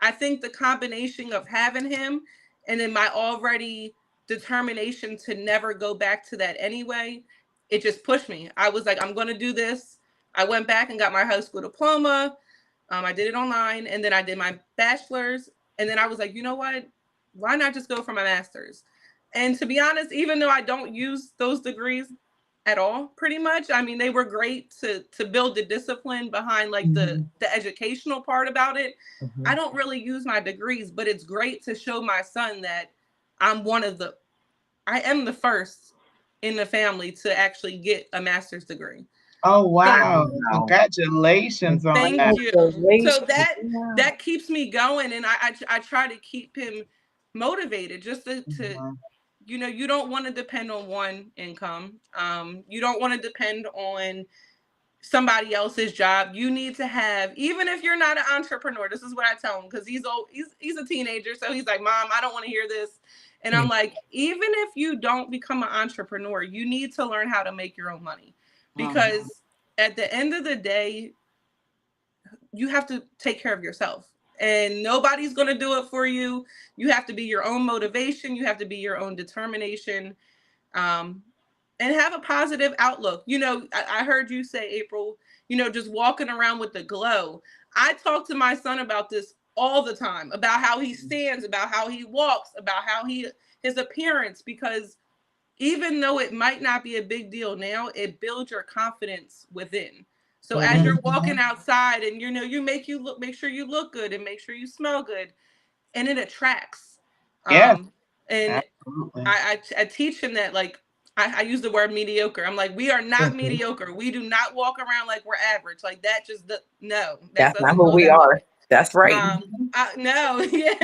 Speaker 3: I think the combination of having him and then my already determination to never go back to that anyway, it just pushed me. I was like, I'm going to do this. I went back and got my high school diploma. I did it online, and then I did my bachelor's. And then I was like, you know what? Why not just go for my master's? And to be honest, even though I don't use those degrees at all, pretty much, I mean, they were great to build the discipline behind like the educational part about it. I don't really use my degrees, but it's great to show my son that I am the first in the family to actually get a master's degree.
Speaker 1: Oh, wow.
Speaker 2: Wow.
Speaker 1: Congratulations on
Speaker 3: Thank
Speaker 1: that.
Speaker 3: you.
Speaker 2: Congratulations.
Speaker 3: So that
Speaker 2: Yeah.
Speaker 3: that keeps me going, and I try to keep him motivated just to
Speaker 1: Mhm.
Speaker 3: you don't want to depend on one income. You don't want to depend on somebody else's job. You need to have, even if you're not an entrepreneur, this is what I tell him, because he's a teenager, so he's like, Mom, I don't want to hear this. And I'm like, even if you don't become an entrepreneur, you need to learn how to make your own money, because at the end of the day, you have to take care of yourself, and nobody's going to do it for you. You have to be your own motivation. You have to be your own determination, and have a positive outlook. You know, I heard you say, April, you know, just walking around with the glow. I talk to my son about this all the time, about how he stands, about how he walks, about how his appearance, because even though it might not be a big deal now, it builds your confidence within. So as you're walking outside, and you know, make sure you look good and make sure you smell good, and it attracts.
Speaker 1: Yes,
Speaker 3: And
Speaker 1: absolutely.
Speaker 3: I teach him that, like, I use the word mediocre. I'm like, we are not mediocre. We do not walk around like we're average. Like that just no, that
Speaker 2: That's not
Speaker 3: doesn't
Speaker 2: who
Speaker 3: go
Speaker 2: we
Speaker 3: that way.
Speaker 2: are. That's right.
Speaker 3: No, yeah.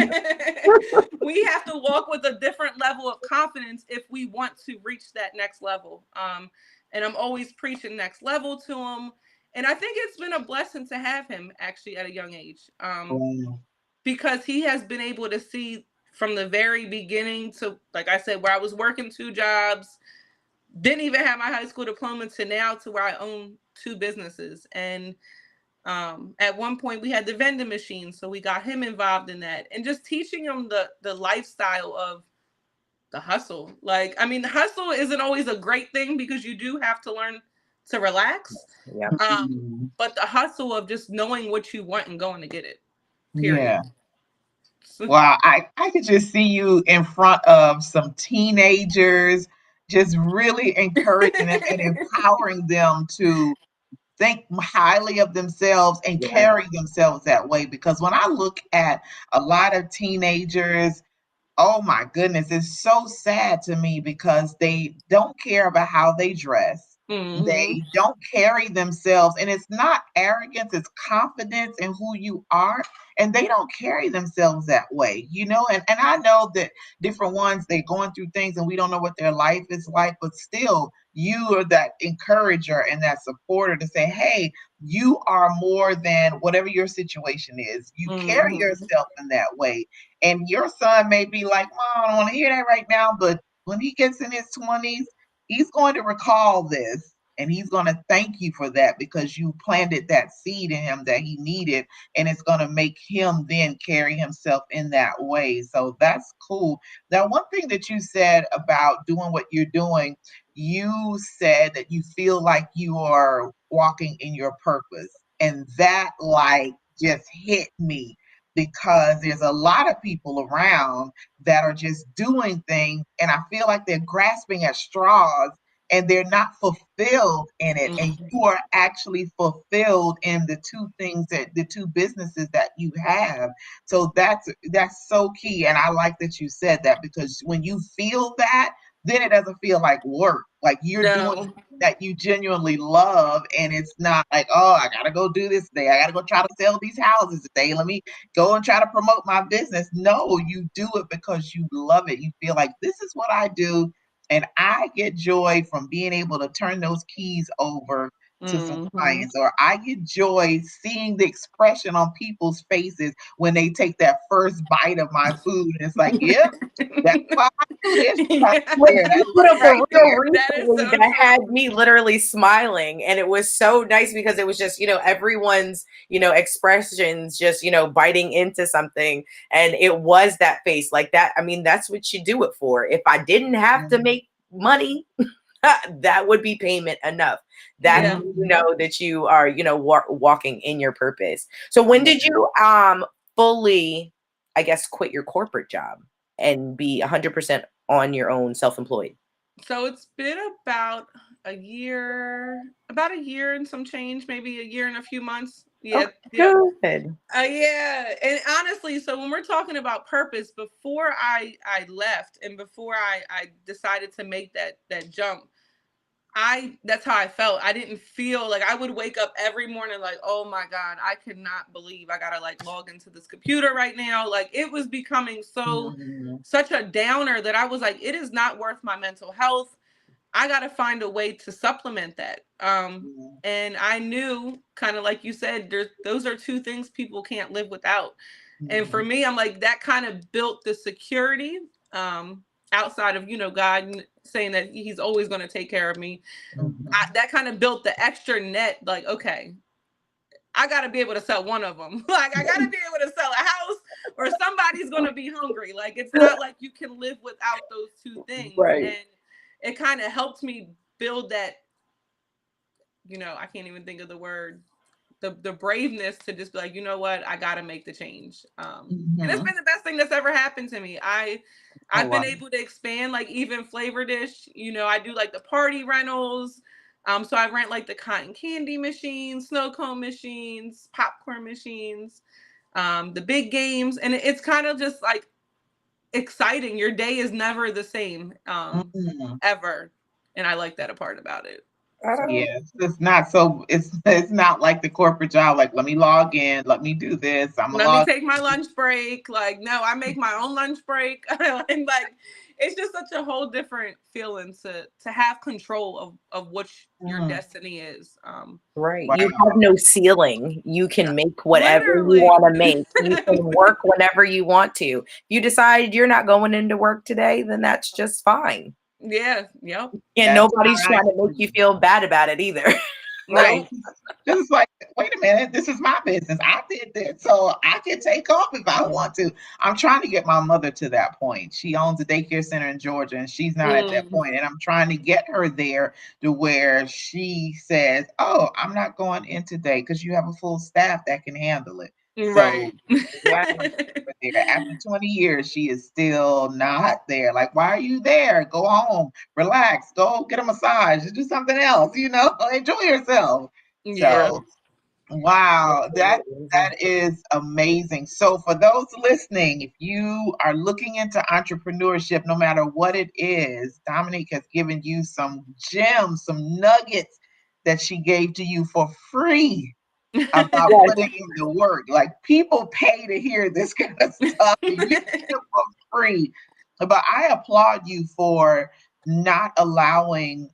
Speaker 3: We have to walk with a different level of confidence if we want to reach that next level. And I'm always preaching next level to him. And I think it's been a blessing to have him actually at a young age. Because he has been able to see from the very beginning to, like I said, where I was working 2 jobs, didn't even have my high school diploma, to now to where I own 2 businesses. And at one point we had the vending machine, so we got him involved in that, and just teaching him the lifestyle of the hustle. Like, I mean, the hustle isn't always a great thing because you do have to learn to relax.
Speaker 2: Yeah.
Speaker 3: But the hustle of just knowing what you want and going to get it. Period.
Speaker 1: Yeah. Well, I could just see you in front of some teenagers, just really encouraging them and empowering them to think highly of themselves and carry themselves that way. Because when I look at a lot of teenagers, oh my goodness, it's so sad to me because they don't care about how they dress. They don't carry themselves, and it's not arrogance, it's confidence in who you are. And they don't carry themselves that way, you know. And I know that different ones, they're going through things and we don't know what their life is like, but still, you are that encourager and that supporter to say, hey, you are more than whatever your situation is. You carry yourself in that way. And your son may be like, Mom, I don't want to hear that right now. But when he gets in his 20s, he's going to recall this. And he's going to thank you for that because you planted that seed in him that he needed. And it's going to make him then carry himself in that way. So that's cool. Now, one thing that you said about doing what you're doing, you said that you feel like you are walking in your purpose. And that like just hit me because there's a lot of people around that are just doing things. And I feel like they're grasping at straws and they're not fulfilled in it. And you are actually fulfilled in the 2 things the 2 businesses that you have. So that's so key. And I like that you said that because when you feel that, then it doesn't feel like work. Like you're doing that you genuinely love. And it's not like, oh, I got to go do this today. I got to go try to sell these houses today. Let me go and try to promote my business. No, you do it because you love it. You feel like this is what I do. And I get joy from being able to turn those keys over to some clients, or I get joy seeing the expression on people's faces when they take that first bite of my food. And it's like, yep, that's why I do this right there. That's
Speaker 2: You put up a
Speaker 1: right
Speaker 2: reel
Speaker 1: there.
Speaker 2: recently that had me literally smiling, and it was so nice because it was just, you know, everyone's, you know, expressions just, you know, biting into something, and it was that face like that. I mean, that's what you do it for. If I didn't have to make money, that would be payment enough. That you know that you are, you know, walking in your purpose. So when did you fully, I guess, quit your corporate job and be 100% on your own, self-employed?
Speaker 3: So it's been about a year and some change, maybe a year and a few months. Yeah.
Speaker 2: Good.
Speaker 3: Yeah. And honestly, so when we're talking about purpose, before I left and before I decided to make that jump, that's how I felt. I didn't feel like, I would wake up every morning like, oh my God, I could not believe I gotta like log into this computer right now. Like it was becoming such a downer that I was like, it is not worth my mental health. I gotta find a way to supplement that. And I knew, kind of like you said, those are 2 things people can't live without. And for me, I'm like, that kind of built the security, outside of, you know, God saying that he's always going to take care of me. That kind of built the extra net. Like, okay, I got to be able to sell one of them. Like, I got to be able to sell a house or somebody's going to be hungry. Like, it's not like you can live without those two things.
Speaker 2: Right.
Speaker 3: And it kind of helped me build that, I can't even think of the word, the braveness to just be like, you know what, I got to make the change. And it's been the best thing that's ever happened to me. I've been able to expand, like, even Flavor Dish. I do like the party rentals. So I rent like the cotton candy machines, snow cone machines, popcorn machines, the big games. And it's kind of just like exciting. Your day is never the same, ever. And I like that a part about it.
Speaker 1: Yes, it's not like the corporate job, like let me log in, let me do this, I'm gonna
Speaker 3: Let me
Speaker 1: log
Speaker 3: take my lunch break. Like, no, I make my own lunch break. And like, it's just such a whole different feeling to have control of what your destiny is.
Speaker 2: Right.
Speaker 1: Wow.
Speaker 2: You have no ceiling. You can make whatever
Speaker 3: Literally.
Speaker 2: you want to make. You can work whenever you want to. If you decide you're not going into work today, then that's just fine.
Speaker 3: Yeah. Yep.
Speaker 2: And
Speaker 1: That's
Speaker 2: nobody's
Speaker 1: right.
Speaker 2: trying to make you feel bad about it either.
Speaker 3: Right.
Speaker 1: Just like, wait a minute, this is my business. I did this, so I can take off if I want to. I'm trying to get my mother to that point. She owns a daycare center in Georgia, and she's not at that point. And I'm trying to get her there to where she says, "Oh, I'm not going in today because you have a full staff that can handle it."
Speaker 3: Right.
Speaker 1: So there. After 20 years, she is still not there. Like, why are you there? Go home, relax, go get a massage, do something else, enjoy yourself.
Speaker 3: Yeah.
Speaker 1: So, wow, that is amazing. So, for those listening, if you are looking into entrepreneurship, no matter what it is, Dominic has given you some gems, some nuggets that she gave to you for free about putting in the work. Like, people pay to hear this kind of stuff. And you get it for free. But I applaud you for not allowing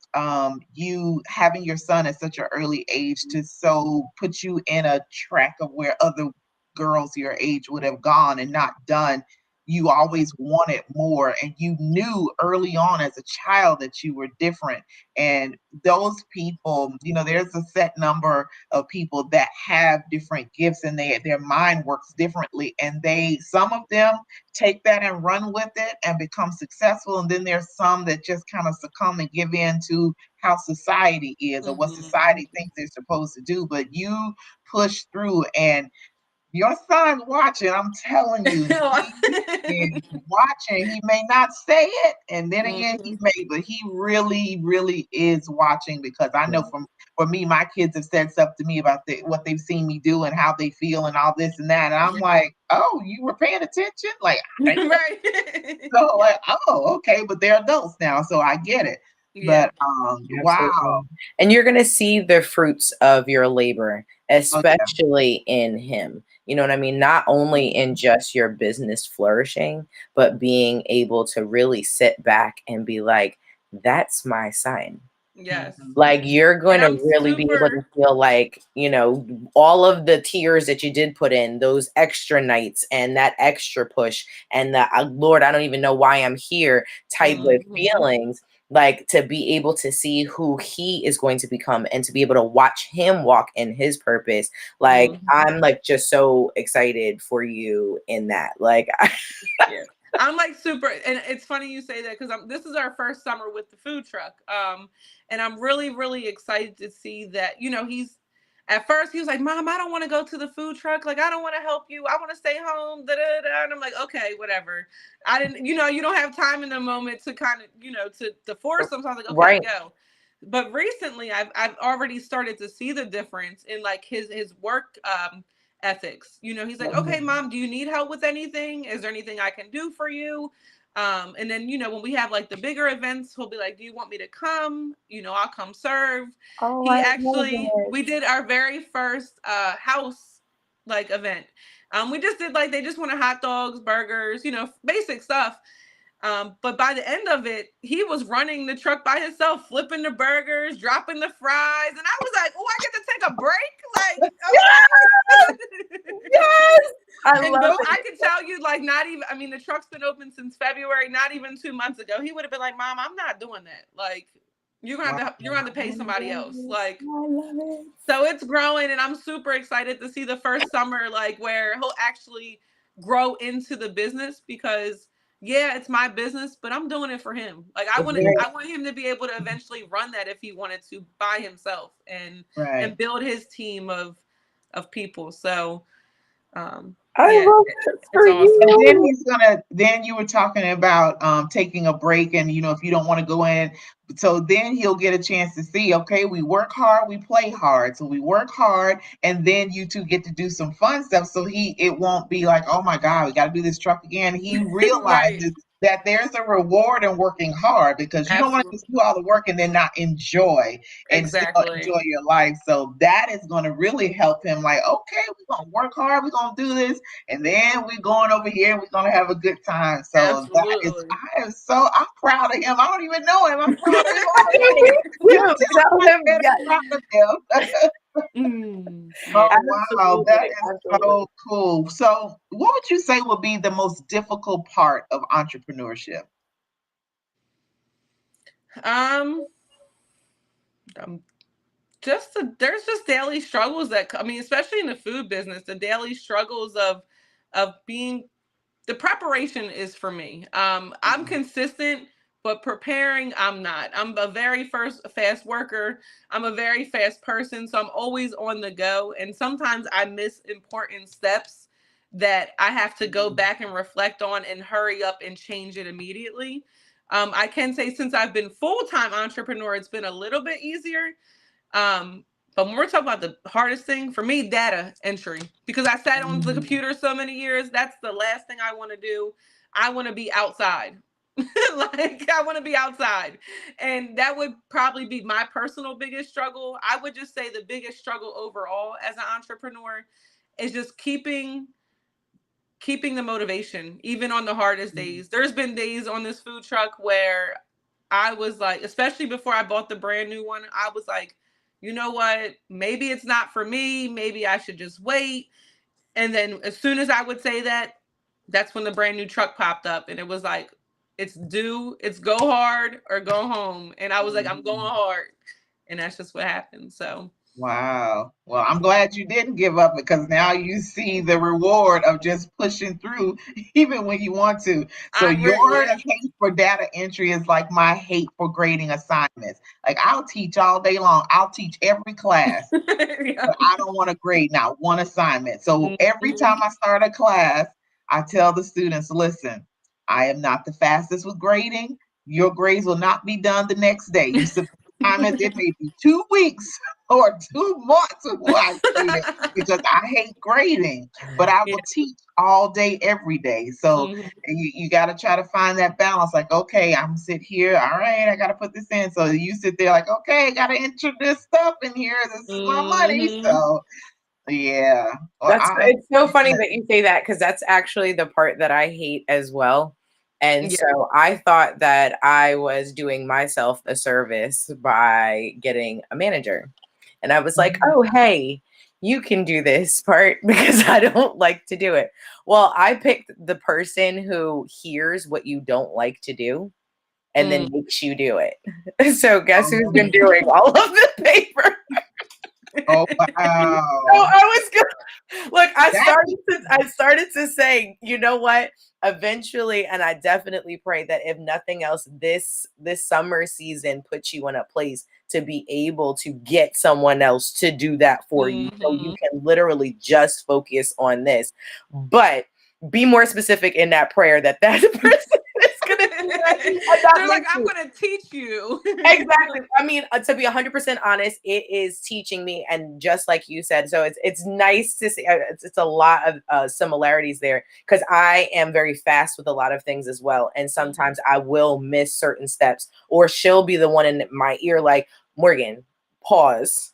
Speaker 1: you having your son at such an early age to so put you in a track of where other girls your age would have gone and not done. You always wanted more, and you knew early on as a child that you were different. And those people, there's a set number of people that have different gifts, and their mind works differently. And some of them take that and run with it and become successful. And then there's some that just kind of succumb and give in to how society is or what society thinks they're supposed to do. But you push through, and your son's watching. I'm telling you, he is watching. He may not say it, and then again, he may, but he really, really is watching, because I know for me, my kids have said stuff to me about what they've seen me do and how they feel and all this and that. And I'm like, oh, you were paying attention? Like,
Speaker 3: right.
Speaker 1: So like, oh, okay, but they're adults now, so I get it.
Speaker 3: Yeah.
Speaker 1: But wow.
Speaker 2: And you're going to see the fruits of your labor, especially in him. You know what I mean? Not only in just your business flourishing, but being able to really sit back and be like, that's my son.
Speaker 3: Yes.
Speaker 2: Like, you're going to really be able to feel like, all of the tears that you did put in, those extra nights and that extra push and the Lord, I don't even know why I'm here type of feelings. Like, to be able to see who he is going to become and to be able to watch him walk in his purpose. Like, I'm like just so excited for you in that. Like,
Speaker 3: yeah. I'm like super, and it's funny you say that, because this is our first summer with the food truck. And I'm really, really excited to see that, at first he was like, Mom, I don't want to go to the food truck. Like, I don't want to help you. I want to stay home. Da, da, da. And I'm like, okay, whatever. I didn't, you don't have time in the moment to kind of, to force them. So I was like, okay, go. But recently I've already started to see the difference in like his work, ethics. He's like, okay, Mom, do you need help with anything? Is there anything I can do for you? And then, when we have like the bigger events, he'll be like, do you want me to come? I'll come serve. We did our very first house like event. We just did like, they just wanted hot dogs, burgers, basic stuff. But by the end of it, he was running the truck by himself, flipping the burgers, dropping the fries. And I was like, oh, I get to take a break? Like, okay.
Speaker 2: Yes!
Speaker 3: I can tell you, like, not even, the truck's been open since February, not even 2 months ago. He would have been like, Mom, I'm not doing that. Like, You're gonna have to pay somebody else. Like,
Speaker 2: I love it.
Speaker 3: so it's growing, and I'm super excited to see the first summer, like where he'll actually grow into the business, because yeah, it's my business, but I'm doing it for him. Like I want him to be able to eventually run that if he wanted to by himself, and build his team of people. So
Speaker 2: I love it for
Speaker 3: awesome.
Speaker 2: you.
Speaker 1: And then you were talking about taking a break, and if you don't want to go in, so then he'll get a chance to see, okay, we work hard, we play hard. So we work hard, and then you two get to do some fun stuff. So it won't be like, oh my God, we got to do this truck again. He realizes that there's a reward in working hard, because you don't want to just do all the work and then not enjoy and still enjoy your life. So that is going to really help him, like, okay, we're going to work hard, we're going to do this, and then we're going over here and we're going to have a good time. So I'm proud of him. I don't even know him. I'm proud of him already.
Speaker 2: Tell him
Speaker 1: Oh, wow. That is so cool. So what would you say would be the most difficult part of entrepreneurship?
Speaker 3: There's just daily struggles especially in the food business, the daily struggles of being, the preparation is for me. I'm consistent, but preparing, I'm not. I'm a very fast worker. I'm a very fast person. So I'm always on the go. And sometimes I miss important steps that I have to go back and reflect on and hurry up and change it immediately. I can say since I've been full-time entrepreneur, it's been a little bit easier. But when we're talking about the hardest thing for me, data entry, because I sat on the computer so many years, that's the last thing I want to do. I want to be outside. Like I want to be outside. And that would probably be my personal biggest struggle. I would just say the biggest struggle overall as an entrepreneur is just keeping the motivation, even on the hardest days. There's been days on this food truck where I was like, especially before I bought the brand new one, I was like, you know what? Maybe it's not for me. Maybe I should just wait. And then as soon as I would say that, that's when the brand new truck popped up, and it was like, it's go hard or go home. And I was like, I'm going hard. And that's just what happened. So.
Speaker 1: Wow. Well, I'm glad you didn't give up, because now you see the reward of just pushing through even when you want to. So your hate for data entry is like my hate for grading assignments. Like I'll teach all day long. I'll teach every class, but I don't want to grade not one assignment. So every time I start a class, I tell the students, listen, I am not the fastest with grading. Your grades will not be done the next day. You submit assignments, it may be 2 weeks or 2 months before I grade it, because I hate grading, but I will teach all day, every day. So you got to try to find that balance. Like, okay, I'm sit here. All right, I got to put this in. So you sit there like, okay, I got to enter this stuff in here. This is my money. So yeah. Well,
Speaker 2: it's so funny that you say that, because that's actually the part that I hate as well. And so I thought that I was doing myself a service by getting a manager. And I was like, oh, hey, you can do this part, because I don't like to do it. Well, I picked the person who hears what you don't like to do and then makes you do it. So guess who's been doing all of the paper?
Speaker 1: Oh wow!
Speaker 2: So I was good. Look, I started to say, you know what? Eventually, and I definitely pray that if nothing else, this summer season puts you in a place to be able to get someone else to do that for you, so you can literally just focus on this. But be more specific in that prayer that person is going to do that.
Speaker 3: They're like, I'm going to teach you.
Speaker 2: Exactly. I mean, to be 100% honest, it is teaching me. And just like you said, so it's nice to see. It's a lot of similarities there, because I am very fast with a lot of things as well. And sometimes I will miss certain steps, or she'll be the one in my ear like, Morgan, pause.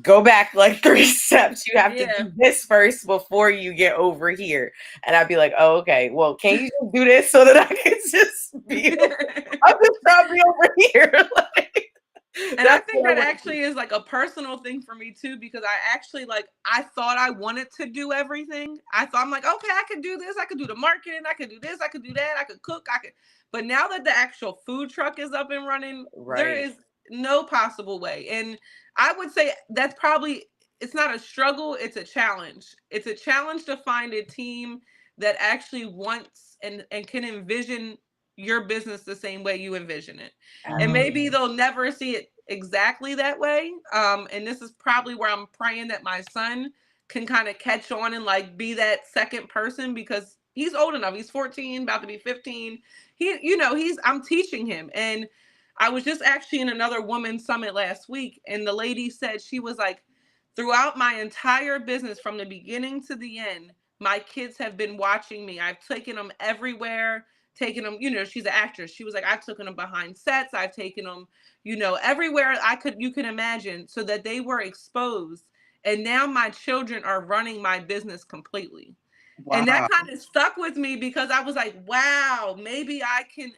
Speaker 2: Go back like 3 steps. You have to do this first before you get over here. And I'd be like, oh, okay. Well, can you just do this so that I can just be? I'm just trying to be over here.
Speaker 3: And I think that actually is like a personal thing for me too, because I actually I thought I wanted to do everything. I'm like, okay, I could do this. I could do the marketing. I could do this. I could do that. I could cook. But now that the actual food truck is up and running, there is no possible way. And I would say that's probably, it's not a struggle. It's a challenge. It's a challenge to find a team that actually wants and can envision your business the same way you envision it. And maybe they'll never see it exactly that way. And this is probably where I'm praying that my son can kind of catch on and be that second person, because he's old enough. He's 14, about to be 15. I'm teaching him. And I was just actually in another women's summit last week, and the lady said, she was like, throughout my entire business from the beginning to the end, my kids have been watching me. I've taken them everywhere, taken them, she's an actress. She was like, I've taken them behind sets. I've taken them, everywhere you can imagine, so that they were exposed. And now my children are running my business completely. Wow. And that kind of stuck with me, because I was like, wow, maybe I could,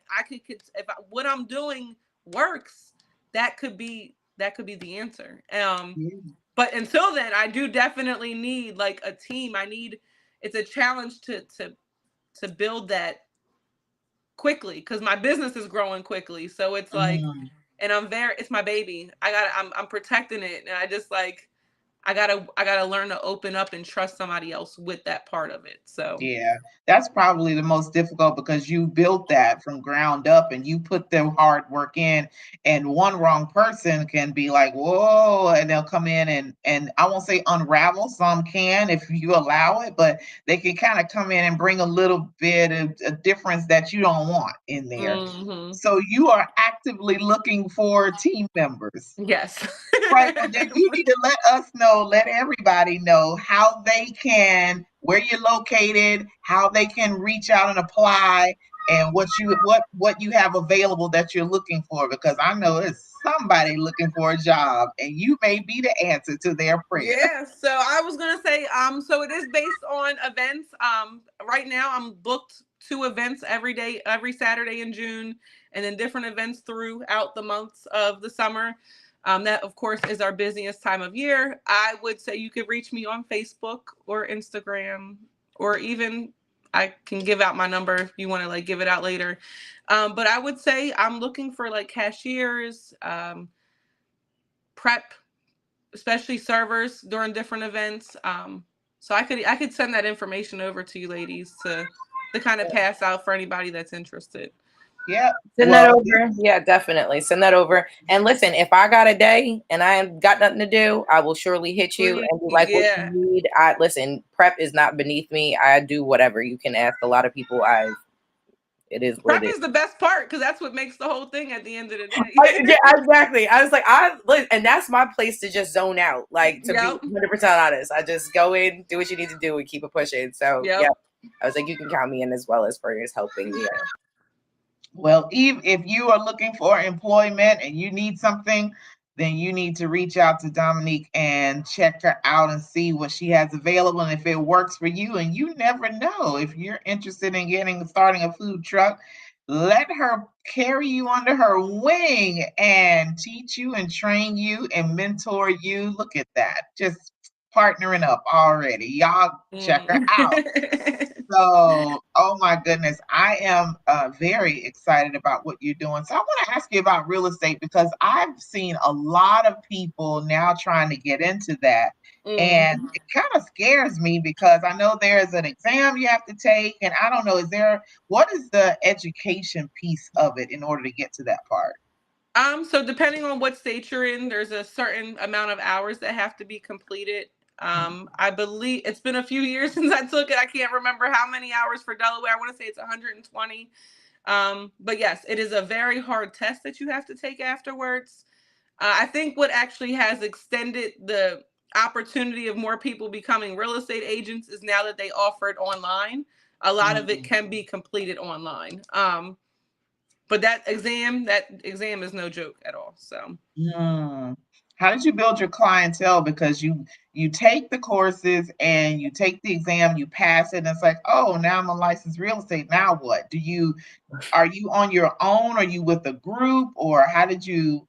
Speaker 3: if what I'm doing works, that could be the answer. But until then, I do definitely need a team. It's a challenge to build that quickly, because my business is growing quickly. So it's and it's my baby. I'm protecting it. And I just I gotta learn to open up and trust somebody else with that part of it. So
Speaker 1: yeah, that's probably the most difficult, because you built that from ground up and you put the hard work in, and one wrong person can be like, whoa, and they'll come in and I won't say unravel, some can if you allow it, but they can kind of come in and bring a little bit of a difference that you don't want in there. So you are actively looking for team members.
Speaker 3: Yes.
Speaker 1: Right. Well, then you need to let us know, let everybody know how they can, where you're located, how they can reach out and apply, and what you have available that you're looking for, because I know it's somebody looking for a job, and you may be the answer to their prayer.
Speaker 3: Yeah. So I was gonna say, so it is based on events. Right now I'm booked 2 events every day, every Saturday in June, and then different events throughout the months of the summer. That, of course, is our busiest time of year. I would say you could reach me on Facebook or Instagram, or even I can give out my number if you want to give it out later. But I would say I'm looking for cashiers, prep, especially servers during different events. So I could send that information over to you ladies to kind of pass out for anybody that's interested.
Speaker 1: Yeah.
Speaker 2: Send that over. Yeah, definitely. Send that over. And listen, if I got a day and I ain't got nothing to do, I will surely hit you and be like, what you need. Listen, prep is not beneath me. I do whatever. You can ask a lot of people. It is what
Speaker 3: prep is the best part, because that's what makes the whole thing at the end of the day.
Speaker 2: Yeah, exactly. I was like, and that's my place to just zone out. To be 100% honest, I just go in, do what you need to do, and keep it pushing. So yeah, I was like, you can count me in as well as far as helping me.
Speaker 1: Well, if you are looking for employment and you need something, then you need to reach out to Dominique and check her out and see what she has available, and if it works for you. And you never know, if you're interested in starting a food truck, let her carry you under her wing and teach you and train you and mentor you. Look at that. Just partnering up already. Y'all check her out. So, oh my goodness, I am very excited about what you're doing. So I want to ask you about real estate, because I've seen a lot of people now trying to get into that. And it kind of scares me, because I know there's an exam you have to take. And I don't know, what is the education piece of it in order to get to that part?
Speaker 3: So depending on what state you're in, there's a certain amount of hours that have to be completed. I believe it's been a few years since I took it. I can't remember how many hours for Delaware. I want to say it's 120. But yes, it is a very hard test that you have to take afterwards. I think what actually has extended the opportunity of more people becoming real estate agents is now that they offer it online. A lot of it can be completed online. But that exam is no joke at all. So.
Speaker 1: How did you build your clientele? Because you take the courses and you take the exam, you pass it, and it's like, oh, now I'm a licensed real estate. Now what? Are you on your own? Are you with a group? Or how do you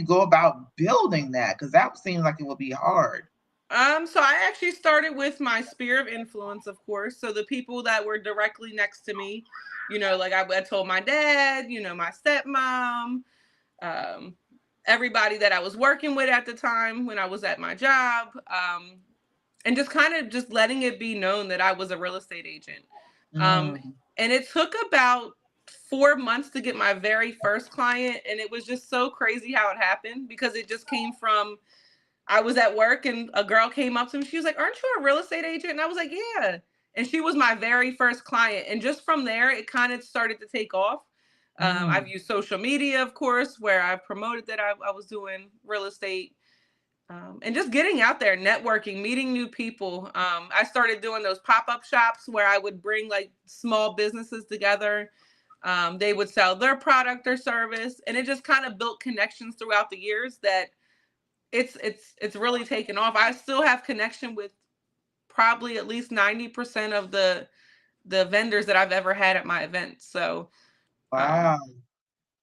Speaker 1: go about building that? Because that seems like it would be hard.
Speaker 3: So I actually started with my sphere of influence, of course. So the people that were directly next to me, like I told my dad, my stepmom, um, everybody that I was working with at the time when I was at my job, and just kind of just letting it be known that I was a real estate agent. Um,
Speaker 1: Mm.
Speaker 3: and it took about 4 months to get my very first client, and it was just so crazy how it happened because it just came from I was at work and a girl came up to me. She was like, "Aren't you a real estate agent?" And I was like, "Yeah." And she was my very first client. And just from there, it kind of started to take off. I've
Speaker 1: Mm.
Speaker 3: used social media, of course, where I've promoted that I was doing real estate. And just getting out there, networking, meeting new people. I started doing those pop-up shops where I would bring like small businesses together. They would sell their product or service. And it just kind of built connections throughout the years that it's really taken off. I still have connection with probably at least 90% of the vendors that I've ever had at my events. So
Speaker 1: Wow.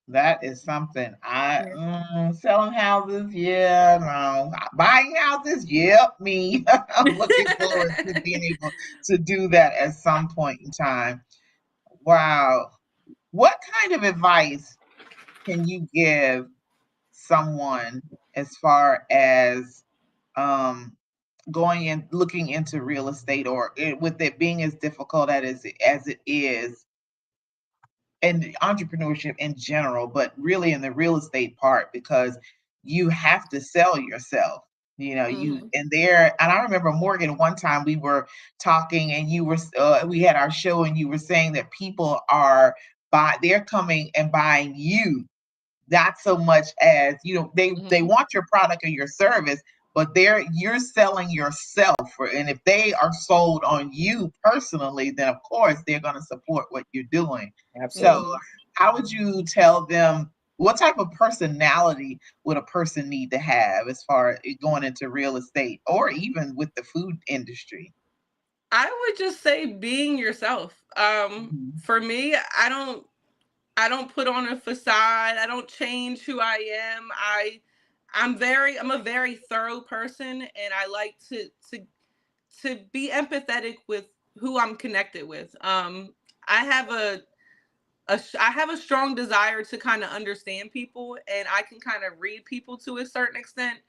Speaker 1: That is something.
Speaker 3: yeah.
Speaker 1: Selling houses, yeah, no. Buying houses, yep, me. I'm looking forward to being able to do that at some point in time. Wow. What kind of advice can you give someone as far as um, going in, looking into real estate, or with it being as difficult as it is, and entrepreneurship in general, but really in the real estate part, because you have to sell yourself.
Speaker 3: Mhm.
Speaker 1: And I remember Morgan, one time we were talking and we had our show and you were saying that people they're coming and buying you, not so much as they
Speaker 3: Mhm.
Speaker 1: want your product or your service, but you're selling yourself and if they are sold on you personally, then of course they're going to support what you're doing. So
Speaker 2: Absolutely.
Speaker 3: Mhm.
Speaker 1: how would you tell them, what type of personality would a person need to have as far as going into real estate or even with the food industry?
Speaker 3: I would just say being yourself.
Speaker 1: Mhm.
Speaker 3: For me, I don't put on a facade. I don't change who I am. I'm a very thorough person, and I like to be empathetic with who I'm connected with. I have I have a strong desire to kind of understand people, and I can kind of read people to a certain extent.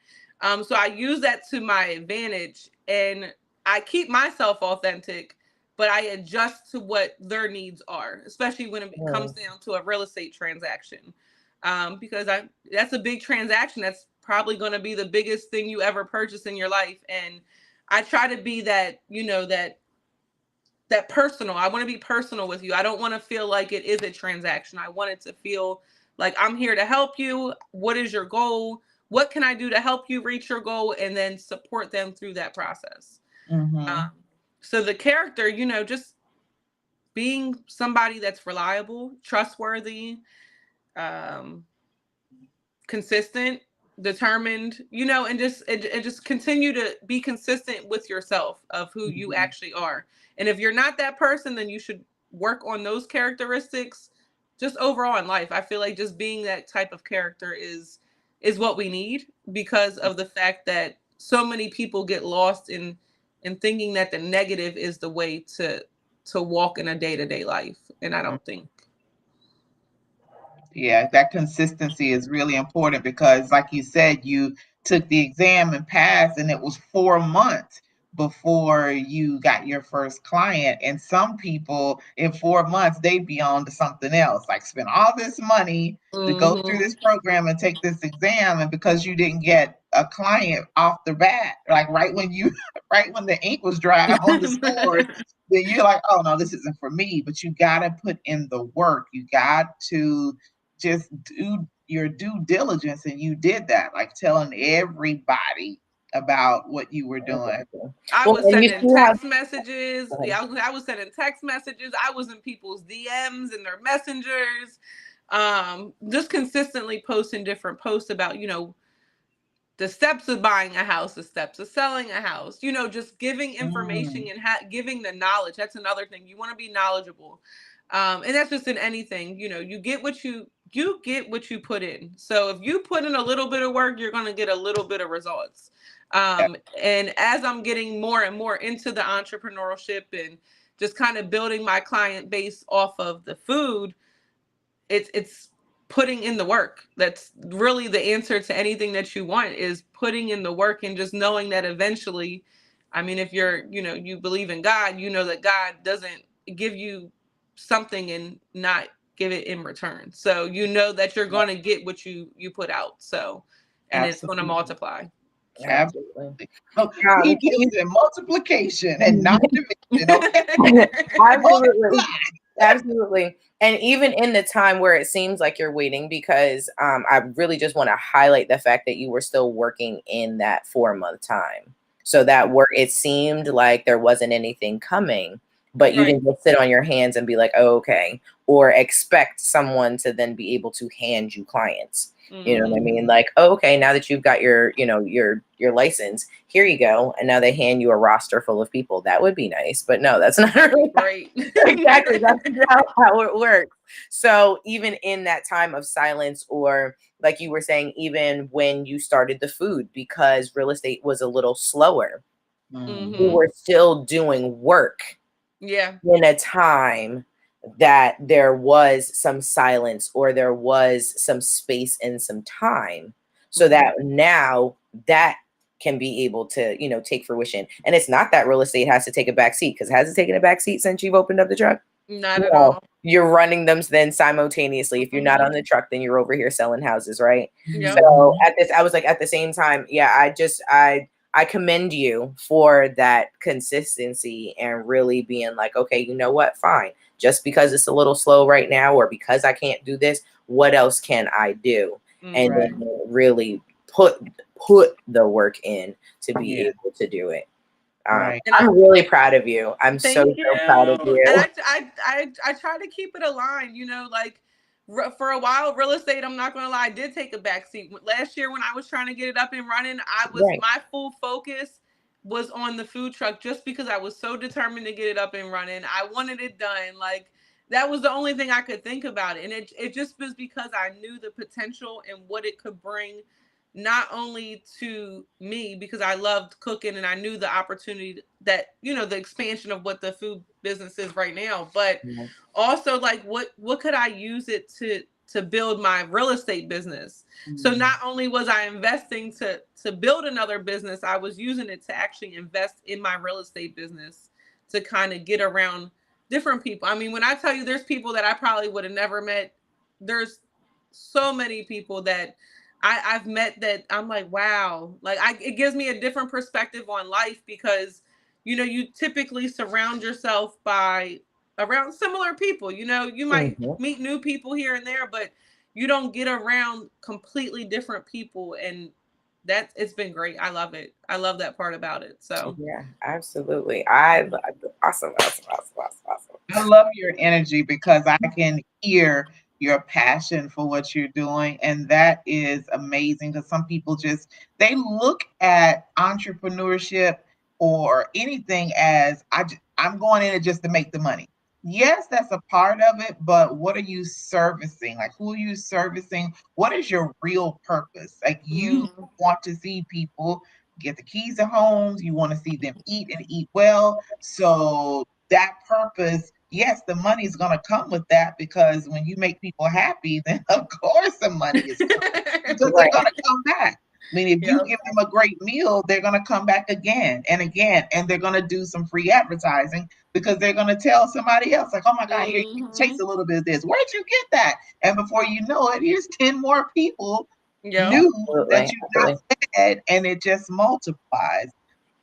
Speaker 3: So I use that to my advantage, and I keep myself authentic, but I adjust to what their needs are, especially when it comes
Speaker 2: Mm,
Speaker 3: down to a real estate transaction. Because that's a big transaction. That's probably going to be the biggest thing you ever purchase in your life, and I try to be that, that personal. I want to be personal with you. I don't want to feel like it is a transaction. I want it to feel like I'm here to help you. What is your goal? What can I do to help you reach your goal? And then support them through that process.
Speaker 1: Mhm.
Speaker 3: Um, so the character, just being somebody that's reliable, trustworthy, um, consistent, determined, and just continue to be consistent with yourself of who you
Speaker 1: Mhm.
Speaker 3: actually are. And if you're not that person, then you should work on those characteristics just overall in life. I feel like just being that type of character is what we need because of the fact that so many people get lost in thinking that the negative is the way to walk in a day-to-day life. And I don't think.
Speaker 1: Yeah, that consistency is really important because, like you said, you took the exam and passed, and it was 4 months before you got your first client. And some people in 4 months, they be on to something else, like spend all this money to go through
Speaker 3: Mhm.
Speaker 1: this program and take this exam. And because you didn't get a client off the bat, like right when the ink was dry on the sword, then you're like, oh no, this isn't for me. But you got to put in the work. You got to just do your due diligence, and you did that, like telling everybody about what you were doing.
Speaker 2: exactly.
Speaker 3: I
Speaker 2: Well,
Speaker 3: was
Speaker 2: and you
Speaker 3: sending
Speaker 2: see how.
Speaker 3: text messages.
Speaker 2: Go ahead.
Speaker 3: Yeah, I was sending text messages. I was in people's DMs and their messengers. Just consistently posting different posts about, the steps of buying a house, the steps of selling a house, you know, just giving information and giving the knowledge. That's another thing. You want to be knowledgeable. And that's just in anything, you know, you get what you put in. So if you put in a little bit of work, you're going to get a little bit of results. And as I'm getting more and more into the entrepreneurship and just kind of building my client base off of the food, it's putting in the work. That's really the answer to anything that you want, is putting in the work and just knowing that eventually, I mean, if you're, you know, you believe in God, you know that God doesn't give you something and not give it in return. So you know that you're going to get what you put out. So, and it's going to multiply.
Speaker 1: Absolutely. So he gives in multiplication and not division.
Speaker 2: Okay? Absolutely. Absolutely. And even in the time where it seems like you're waiting, because I really just want to highlight the fact that you were still working in that 4-month time. So that it seemed like there wasn't anything coming, but you didn't just sit on your hands and be like, oh, okay, or expect someone to then be able to hand you clients. You know what I mean? Like, oh, okay, now that you've got your, you know, your license, here you go. And now they hand you a roster full of people. That would be nice, but no, that's not really
Speaker 3: right.
Speaker 2: Exactly. That's how it works. So even in that time of silence, or like you were saying, even when you started the food, because real estate was a little slower, you were still doing work.
Speaker 3: Yeah.
Speaker 2: In a time that there was some silence, or there was some space and some time, so that now that can be able to, you know, take fruition. And it's not that real estate has to take a back seat, because has it taken a back seat since you've opened up the truck?
Speaker 3: Not at all.
Speaker 2: You're running them then simultaneously. If you're not on the truck, then you're over here selling houses, right?
Speaker 3: Yep.
Speaker 2: So I was like, at the same time, I commend you for that consistency and really being like, okay, you know what? Fine. Just because it's a little slow right now, or because I can't do this, what else can I do? And then really put the work in to be able to do it. I'm really proud of you. I'm so proud of you.
Speaker 3: And I try to keep it aligned, you know, like for a while, real estate, I'm not going to lie, I did take a backseat. Last year when I was trying to get it up and running, my full focus was on the food truck, just because I was so determined to get it up and running. I wanted it done. Like, that was the only thing I could think about. And it just was because I knew the potential and what it could bring, not only to me, because I loved cooking and I knew the opportunity that, you know, the expansion of what the food business is right now, but also like what could I use it to build my real estate business? So not only was I investing to build another business, I was using it to actually invest in my real estate business, to kind of get around different people. I mean, when I tell you there's people that I probably would have never met, there's so many people that I've met that I'm like, wow, like it gives me a different perspective on life, because, you know, you typically surround yourself around similar people. You know, you might meet new people here and there, but you don't get around completely different people. And it's been great. I love it. I love that part about it. So
Speaker 2: yeah, absolutely. Awesome.
Speaker 1: I love your energy, because I can hear your passion for what you're doing, and that is amazing. Because some people they look at entrepreneurship or anything as I'm going in it just to make the money. Yes, that's a part of it, but what are you servicing? Like, who are you servicing? What is your real purpose? Like, you want to see people get the keys to homes, you want to see them eat and eat well. So that purpose, yes, the money is going to come with that, because when you make people happy, then of course the money is coming, because they're going to come back. I mean, if you give them a great meal, they're going to come back again and again, and they're going to do some free advertising, because they're going to tell somebody else, like, oh my God, here, taste a little bit of this. Where'd you get that? And before you know it, here's 10 more people new that you not fed, and it just multiplies.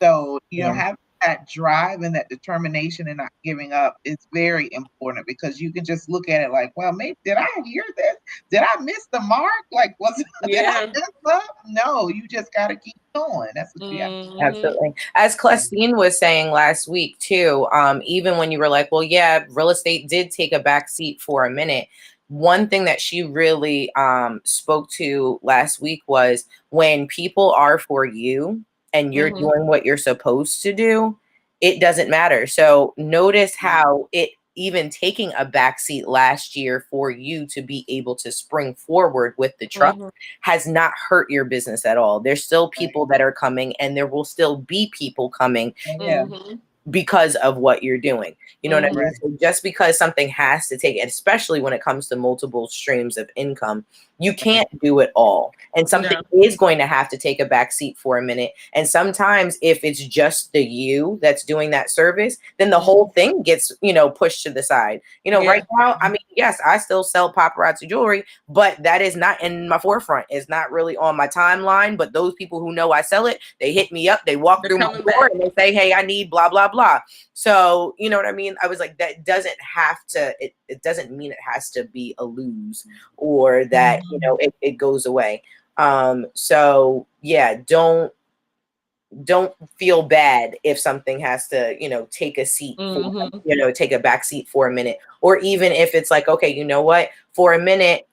Speaker 1: So, you know, having that drive and that determination and not giving up is very important, because you can just look at it like, well, maybe did I hear this? Did I miss the mark? Like, did I mess up? No, you just got to keep going. That's what you have to do.
Speaker 2: Absolutely. As Clastine was saying last week too, even when you were like, well, yeah, real estate did take a back seat for a minute, one thing that she really spoke to last week was when people are for you and you're doing what you're supposed to do, it doesn't matter. So notice how it even taking a backseat last year for you to be able to spring forward with the truck has not hurt your business at all. There's still people that are coming, and there will still be people coming because of what you're doing. You know what I mean? So just because something has to take, especially when it comes to multiple streams of income, you can't do it all. And something is going to have to take a back seat for a minute. And sometimes if it's just the you that's doing that service, then the whole thing gets, pushed to the side. Right now, I mean, yes, I still sell paparazzi jewelry, but that is not in my forefront. It's not really on my timeline. But those people who know I sell it, they hit me up, they walk through my door and they say, hey, I need blah, blah, blah. So, you know what I mean? I was like, that doesn't have to, it doesn't mean it has to be a lose or that, it goes away. So yeah, don't feel bad if something has to, take a seat, take a back seat for a minute, or even if it's like, okay, you know what, for a minute,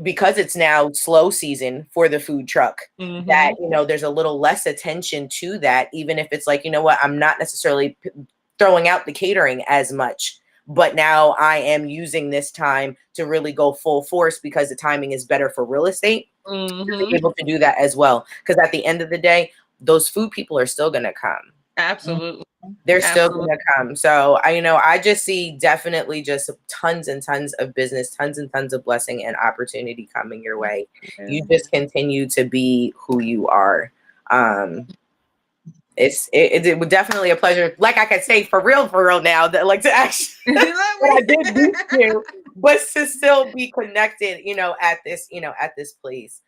Speaker 2: because it's now slow season for the food truck, that, there's a little less attention to that, even if it's like, you know what, I'm not necessarily throwing out the catering as much, but now I am using this time to really go full force because the timing is better for real estate. To be able to do that as well. Because at the end of the day, those food people are still going to come.
Speaker 3: Absolutely.
Speaker 2: They're still going to come. So I just see definitely just tons and tons of business, tons and tons of blessing and opportunity coming your way. You just continue to be who you are. It was definitely a pleasure. Like I could say for real now that like to actually I did these two, but to still be connected, at this place.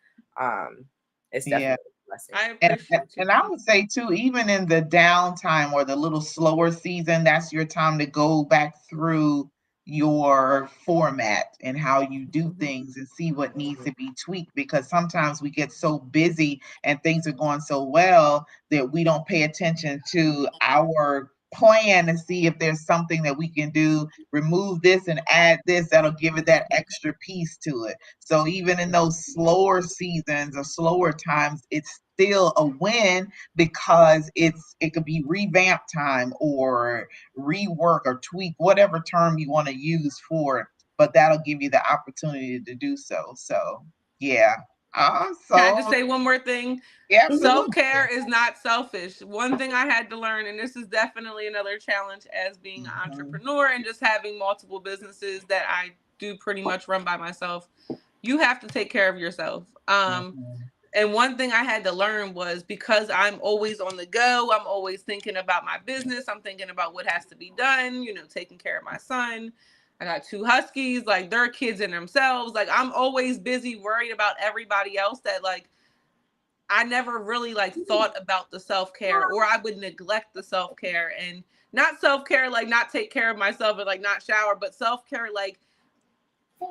Speaker 2: It's definitely a blessing.
Speaker 3: I appreciate you.
Speaker 1: And I would say too, even in the downtime or the little slower season, that's your time to go back through your format and how you do things and see what needs to be tweaked, because sometimes we get so busy and things are going so well that we don't pay attention to our plan to see if there's something that we can do, remove this and add this, that'll give it that extra piece to it. So even in those slower seasons or slower times, it's still a win because it could be revamp time or rework or tweak, whatever term you want to use for it, but that'll give you the opportunity to do so. So yeah.
Speaker 3: Can I just say one more thing?
Speaker 1: Yeah,
Speaker 3: self-care is not selfish. One thing I had to learn, and this is definitely another challenge as being an entrepreneur and just having multiple businesses that I do pretty much run by myself, you have to take care of yourself. And one thing I had to learn was, because I'm always on the go, I'm always thinking about my business, I'm thinking about what has to be done, taking care of my son. I got 2 huskies, like they're kids in themselves. Like I'm always busy worried about everybody else, that like I never really like thought about the self-care, or I would neglect the self-care. And not self-care like not take care of myself and like not shower, but self-care like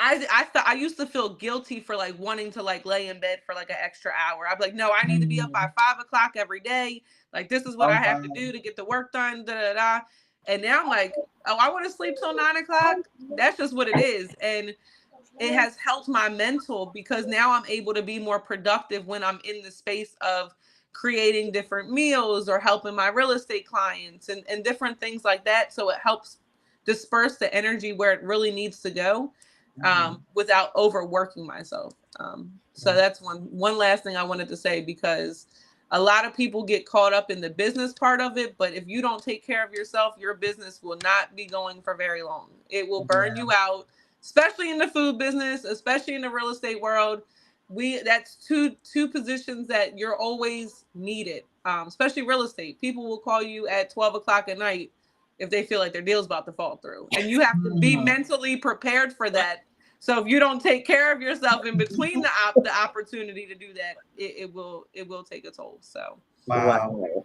Speaker 3: I used to feel guilty for like wanting to like lay in bed for like an extra hour. I'd be like, no, I need to be up by 5 o'clock every day. Like this is what I have to do to get the work done. Da, da, da. And now I'm like, oh, I want to sleep till 9 o'clock. That's just what it is. And it has helped my mental, because now I'm able to be more productive when I'm in the space of creating different meals or helping my real estate clients and different things like that. So it helps disperse the energy where it really needs to go, without overworking myself. So that's one last thing I wanted to say, because a lot of people get caught up in the business part of it, but if you don't take care of yourself, your business will not be going for very long. It will burn you out, especially in the food business, especially in the real estate world. That's two positions that you're always needed, especially real estate. People will call you at 12 o'clock at night if they feel like their deal's about to fall through, and you have to be mentally prepared for that. So if you don't take care of yourself in between the opportunity to do that, it will take a toll. So
Speaker 1: wow.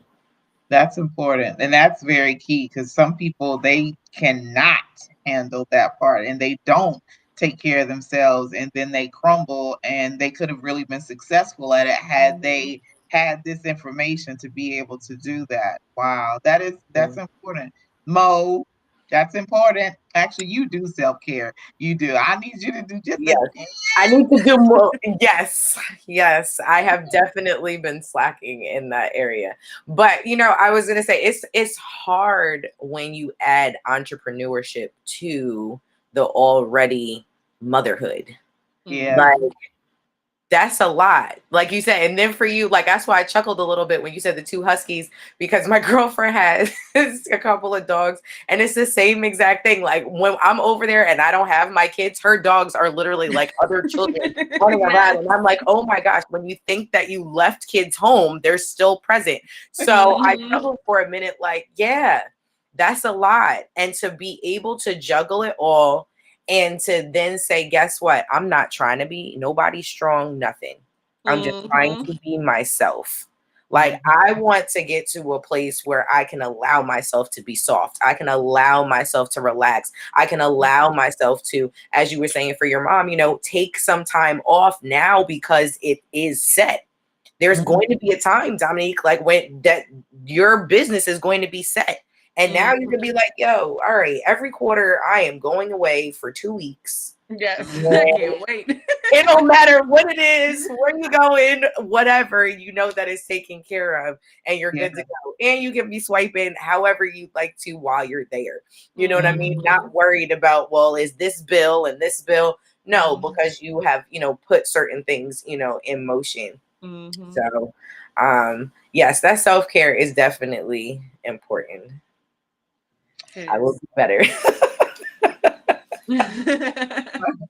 Speaker 1: That's important. And that's very key, because some people, they cannot handle that part and they don't take care of themselves, and then they crumble, and they could have really been successful at it had they had this information to be able to do that. Wow. That's important. Mo, That's important. Actually, you do self-care. You do. I need you to do just
Speaker 2: Yes. I need to do more. Yes. Yes. I have definitely been slacking in that area. But I was gonna say it's hard when you add entrepreneurship to the already motherhood.
Speaker 1: Yeah.
Speaker 2: Like that's a lot, like you said. And then for you, like that's why I chuckled a little bit when you said the two huskies, because my girlfriend has a couple of dogs, and it's the same exact thing. Like when I'm over there and I don't have my kids, her dogs are literally like other children running around, and I'm like, oh my gosh, when you think that you left kids home, they're still present. So I struggled for a minute, like, yeah, that's a lot. And to be able to juggle it all, and to then say, guess what? I'm not trying to be nobody strong, nothing. I'm just trying to be myself. Like I want to get to a place where I can allow myself to be soft. I can allow myself to relax. I can allow myself to, as you were saying for your mom, take some time off now because it is set. There's going to be a time, Dominique, like when that your business is going to be set. And now you can be like, yo, all right, every quarter I am going away for 2 weeks.
Speaker 3: Yes, I can't wait.
Speaker 2: It don't matter what it is, where you going, whatever, that is taken care of, and you're good to go. And you can be swiping however you like to while you're there. You know what I mean? Not worried about, well, is this bill and this bill? No, because you have, put certain things, in motion. So, yes, that self-care is definitely important. I will do better.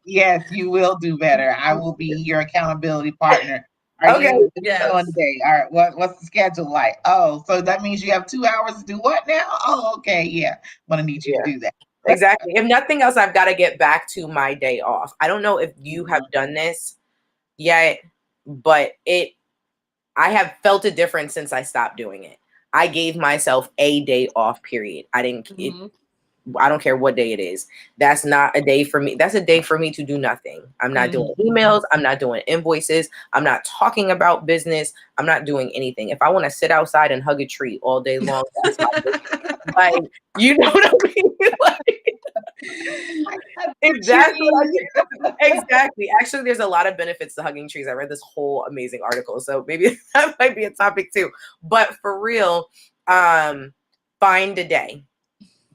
Speaker 1: Yes, you will do better. I will be your accountability partner.
Speaker 2: Okay.
Speaker 1: You doing today? All right. What's the schedule like? Oh, so that means you have 2 hours to do what now? Oh, okay. Yeah. I'm gonna need you to do that.
Speaker 2: Exactly. If nothing else, I've got to get back to my day off. I don't know if you have done this yet, but I have felt a difference since I stopped doing it. I gave myself a day off, period. I don't care what day it is. That's not a day for me. That's a day for me to do nothing. I'm not doing emails. I'm not doing invoices. I'm not talking about business. I'm not doing anything. If I want to sit outside and hug a tree all day long, that's my business. Like, you know what I mean? Exactly. Actually, there's a lot of benefits to hugging trees. I read this whole amazing article, so maybe that might be a topic too. But for real, find a day.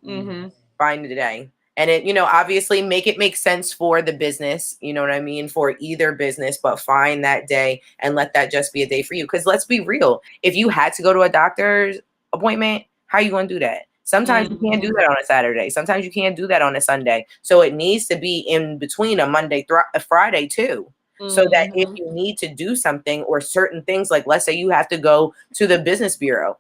Speaker 2: Find a day. And it, obviously make it make sense for the business, you know what I mean? For either business, but find that day and let that just be a day for you. Because let's be real. If you had to go to a doctor's appointment, how are you going to do that? Sometimes you can't do that on a Saturday. Sometimes you can't do that on a Sunday. So it needs to be in between a Monday through a Friday too. So that if you need to do something or certain things, like let's say you have to go to the business bureau,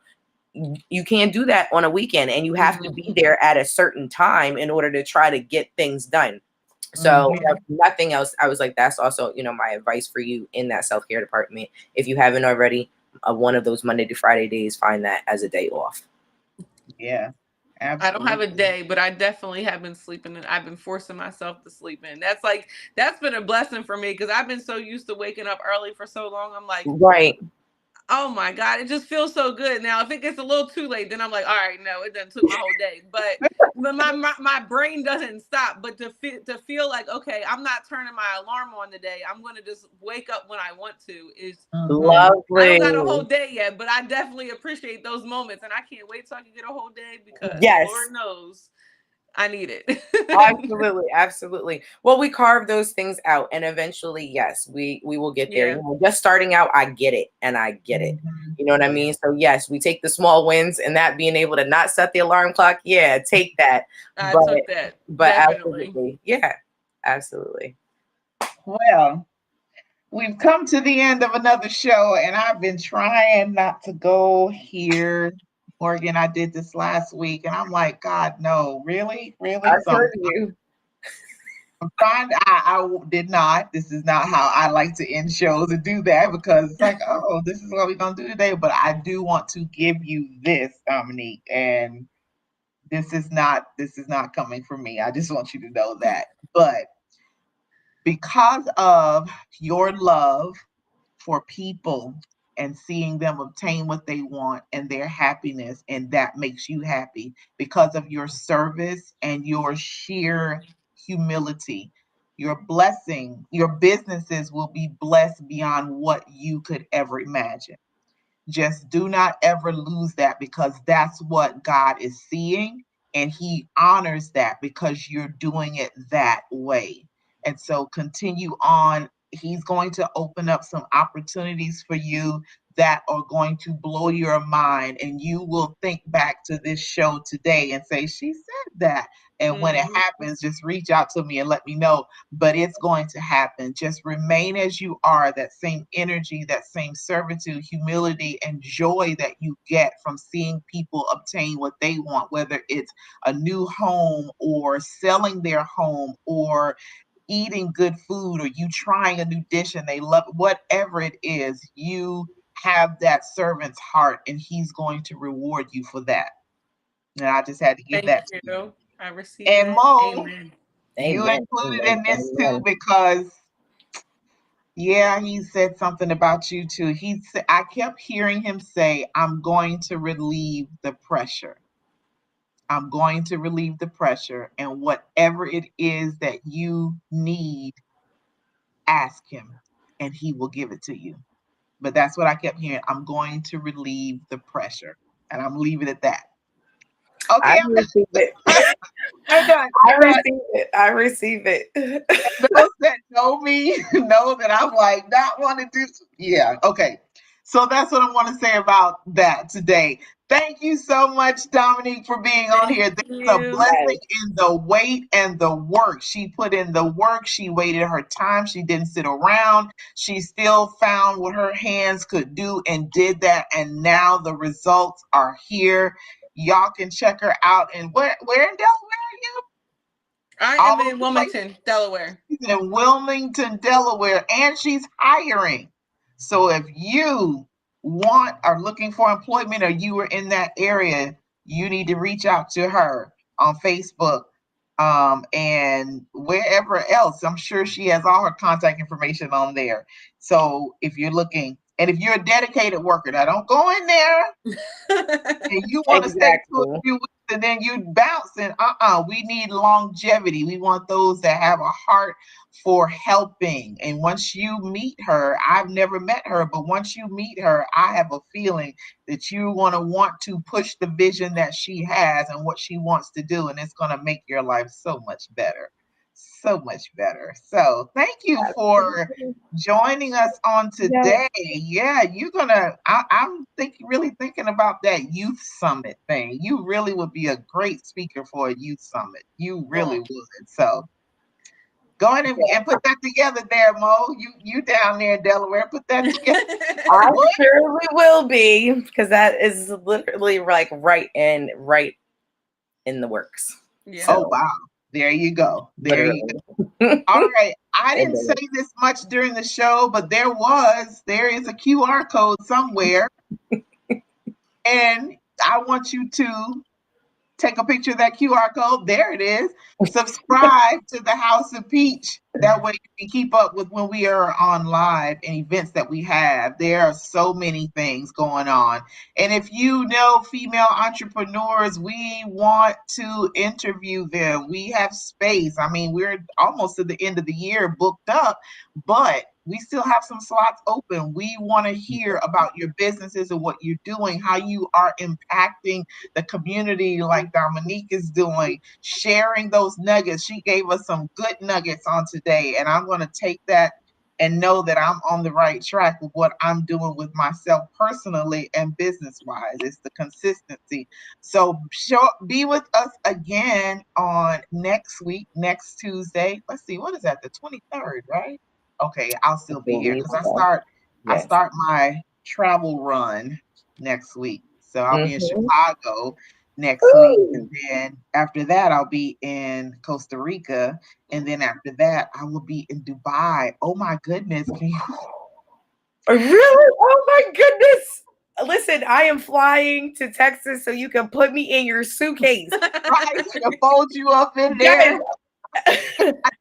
Speaker 2: you can't do that on a weekend, and you have to be there at a certain time in order to try to get things done. So if nothing else, I was like, that's also, my advice for you in that self-care department. If you haven't already, one of those Monday to Friday days, find that as a day off.
Speaker 1: Yeah. Absolutely.
Speaker 3: I don't have a day, but I definitely have been sleeping, and I've been forcing myself to sleep in. That's been a blessing for me, because I've been so used to waking up early for so long. I'm like,
Speaker 2: right.
Speaker 3: Oh my God, it just feels so good. Now, if it gets a little too late, then I'm like, all right, no, it done took my whole day. But my brain doesn't stop. But to feel like, okay, I'm not turning my alarm on today. I'm going to just wake up when I want to. Is
Speaker 2: lovely.
Speaker 3: I don't got a whole day yet, but I definitely appreciate those moments. And I can't wait till I can get a whole day, because Lord knows I need it.
Speaker 2: Absolutely, absolutely. Well, we carve those things out, and eventually, yes, we will get there.
Speaker 3: Yeah.
Speaker 2: Just starting out, I get it, and I get it. You know what I mean? So yes, we take the small wins, and that being able to not set the alarm clock, take that.
Speaker 3: I took that.
Speaker 2: But
Speaker 3: definitely.
Speaker 2: absolutely, yeah, absolutely.
Speaker 1: Well, we've come to the end of another show, and I've been trying not to go here. Morgan, I did this last week, and I'm like, God, no, really?
Speaker 2: I heard you.
Speaker 1: I'm trying. I did not. This is not how I like to end shows and do that, because it's like, oh, this is what we're gonna do today. But I do want to give you this, Dominique, and this is not coming from me. I just want you to know that. But because of your love for people and seeing them obtain what they want and their happiness, and that makes you happy because of your service and your sheer humility. Your blessing, your businesses will be blessed beyond what you could ever imagine. Just do not ever lose that, because that's what God is seeing. And He honors that because you're doing it that way. And so continue on. He's going to open up some opportunities for you that are going to blow your mind. And you will think back to this show today and say, she said that. And when it happens, just reach out to me and let me know. But it's going to happen. Just remain as you are, that same energy, that same servitude, humility, and joy that you get from seeing people obtain what they want, whether it's a new home or selling their home or eating good food or you trying a new dish and they love it. Whatever it is, you have that servant's heart and He's going to reward you for that. And I just had to give
Speaker 3: Thank
Speaker 1: that to you.
Speaker 3: you. I received
Speaker 1: And
Speaker 3: it.
Speaker 1: Mo,
Speaker 3: Amen.
Speaker 1: you
Speaker 2: Amen.
Speaker 1: included
Speaker 2: Amen.
Speaker 1: in this too,
Speaker 2: Amen.
Speaker 1: because yeah, he said something about you too. He said, I kept hearing him say, I'm going to relieve the pressure. I'm going to relieve the pressure. And whatever it is that you need, ask him and he will give it to you. But that's what I kept hearing. I'm going to relieve the pressure. And I'm leaving it at that.
Speaker 2: I
Speaker 1: Okay,
Speaker 2: receive it.
Speaker 1: I'm done.
Speaker 2: I
Speaker 1: I'm done.
Speaker 2: receive it. I receive it.
Speaker 1: Those that know me know that I'm like not want to do. Yeah, okay. So that's what I want to say about that today. Thank you so much, Dominique, for being on here.
Speaker 3: Thank
Speaker 1: There's a
Speaker 3: you.
Speaker 1: blessing in the wait and the work. She put in the work. She waited her time. She didn't sit around. She still found what her hands could do and did that. And now the results are here. Y'all can check her out. And where in Delaware are you?
Speaker 3: I
Speaker 1: All
Speaker 3: am
Speaker 1: over
Speaker 3: in
Speaker 1: the place.
Speaker 3: Wilmington, Delaware.
Speaker 1: She's in Wilmington, Delaware, and she's hiring. So if you are looking for employment or you are in that area, you need to reach out to her on Facebook and wherever else. I'm sure she has all her contact information on there. So if you're looking, and if you're a dedicated worker, now don't go in there and you want to stay for a
Speaker 2: Exactly.
Speaker 1: few weeks and then you bouncing. We need longevity. We want those that have a heart for helping. And once you meet her, I've never met her, but once you meet her, I have a feeling that you're going to want to push the vision that she has and what she wants to do. And it's going to make your life so much better. So much better. So thank you for joining us on today. Yeah, I'm really thinking about that youth summit thing. You really would be a great speaker for a youth summit. You really would. So go ahead and put that together there, Mo. You down there in Delaware, put that together.
Speaker 2: I surely will be, because that is literally like right in the works.
Speaker 3: Yeah.
Speaker 1: Oh wow. There you go. There you go. All right. I didn't say this much during the show, but there is a QR code somewhere. And I want you to take a picture of that QR code. There it is. Subscribe to the House of Peach. That way you can keep up with when we are on live and events that we have. There are so many things going on. And if you know female entrepreneurs, we want to interview them. We have space. I mean, we're almost to the end of the year booked up, but we still have some slots open. We want to hear about your businesses and what you're doing, how you are impacting the community like Dominique is doing, sharing those nuggets. She gave us some good nuggets on today, and I'm going to take that and know that I'm on the right track with what I'm doing with myself personally and business-wise. It's the consistency. So be with us again on next week, next Tuesday. Let's see, what is that? The 23rd, right? Okay, I'll still be here because I start my travel run next week. So I'll be in Chicago next week. And then after that, I'll be in Costa Rica. And then after that, I will be in Dubai. Oh my goodness. Can you...
Speaker 2: Really? Oh my goodness. Listen, I am flying to Texas so you can put me in your suitcase.
Speaker 1: Right, to fold you up in there.
Speaker 2: Yes.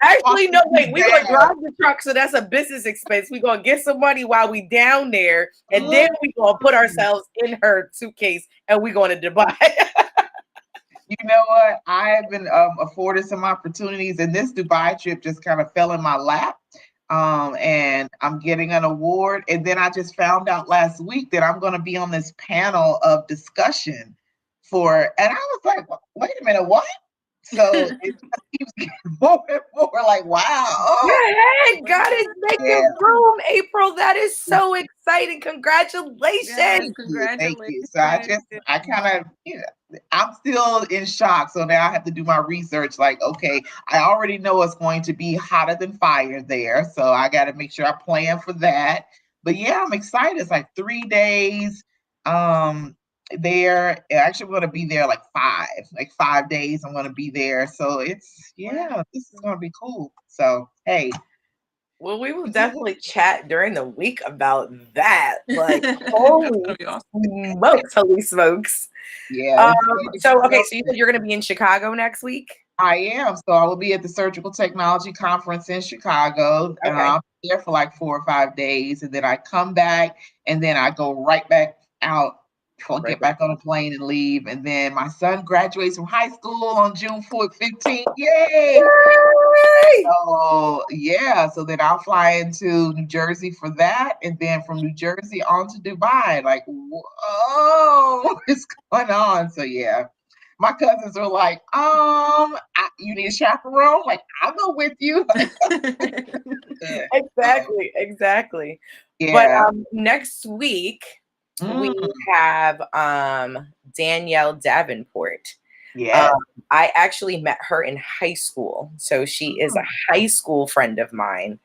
Speaker 2: Actually, no, wait. We're going to drive the truck, so that's a business expense. We're going to get some money while we down there, and then we're going to put ourselves in her suitcase, and we're going to Dubai.
Speaker 1: You know what? I have been afforded some opportunities, and this Dubai trip just kind of fell in my lap. And I'm getting an award. And then I just found out last week that I'm going to be on this panel of discussion and I was like, wait a minute, what? So it just keeps getting more and more like, wow.
Speaker 2: Oh, God is making room, April. That is so exciting. Congratulations.
Speaker 3: Yes,
Speaker 1: Thank you. So I kind of, I'm still in shock. So now I have to do my research. Like, okay, I already know it's going to be hotter than fire there. So I got to make sure I plan for that. But yeah, I'm excited. It's like 3 days. There actually we're going to be there like 5 days. I'm going to be there, so this is going to be cool. So hey,
Speaker 2: well, we will definitely chat during the week about that. Like, holy smokes.
Speaker 1: Yeah.
Speaker 2: So you said you're going to be in Chicago next week?
Speaker 1: I am. So I will be at the Surgical Technology Conference in Chicago.
Speaker 2: Okay.
Speaker 1: I'll be there for like 4 or 5 days, and then I come back, and then I go right back out. I'll get back on a plane and leave. And then my son graduates from high school on June 15th. Yay! So yeah, so then I'll fly into New Jersey for that. And then from New Jersey on to Dubai. Like, whoa, what's going on? So yeah. My cousins are like, you need a chaperone? Like, I'll go with you.
Speaker 2: Exactly.
Speaker 1: Yeah.
Speaker 2: But next week we have Danielle Davenport.
Speaker 1: Yeah.
Speaker 2: I actually met her in high school. So she is a high school friend of mine.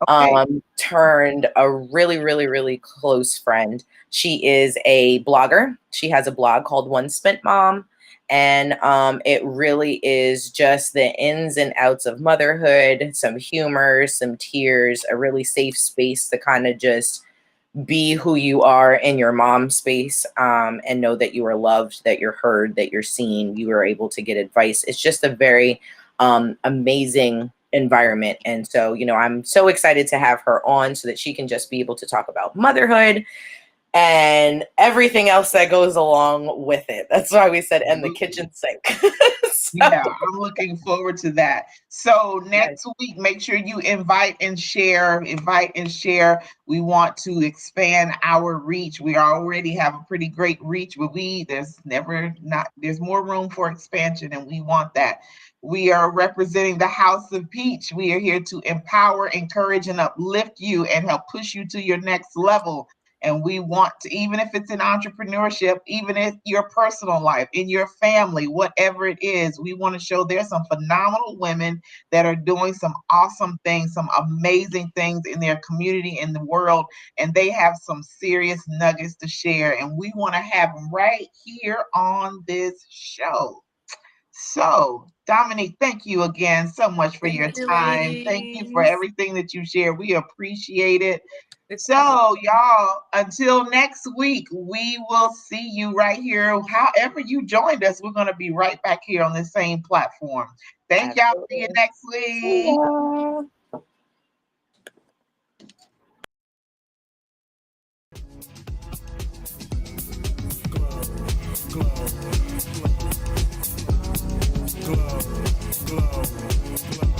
Speaker 2: Okay. Turned a really, really, really close friend. She is a blogger. She has a blog called One Spent Mom. And it really is just the ins and outs of motherhood, some humor, some tears, a really safe space to kind of just be who you are in your mom space, and know that you are loved, that you're heard, that you're seen, you are able to get advice. It's just a very amazing environment. And so, I'm so excited to have her on so that she can just be able to talk about motherhood and everything else that goes along with it. That's why we said, and the kitchen sink.
Speaker 1: Yeah, I'm looking forward to that. So next week, make sure you invite and share. We want to expand our reach. We already have a pretty great reach, but there's more room for expansion, and we want that. We are representing the House of Peach. We are here to empower, encourage, and uplift you and help push you to your next level. And we want to, even if it's in entrepreneurship, even if your personal life, in your family, whatever it is, we want to show there's some phenomenal women that are doing some awesome things, some amazing things in their community, in the world, and they have some serious nuggets to share. And we want to have them right here on this show. So, Dominic, thank you again so much for your time. Thank you for everything that you share. We appreciate it. So, y'all, until next week, we will see you right here. However you joined us, we're going to be right back here on the same platform. Thank y'all. See you next week. Glow, glow, glow.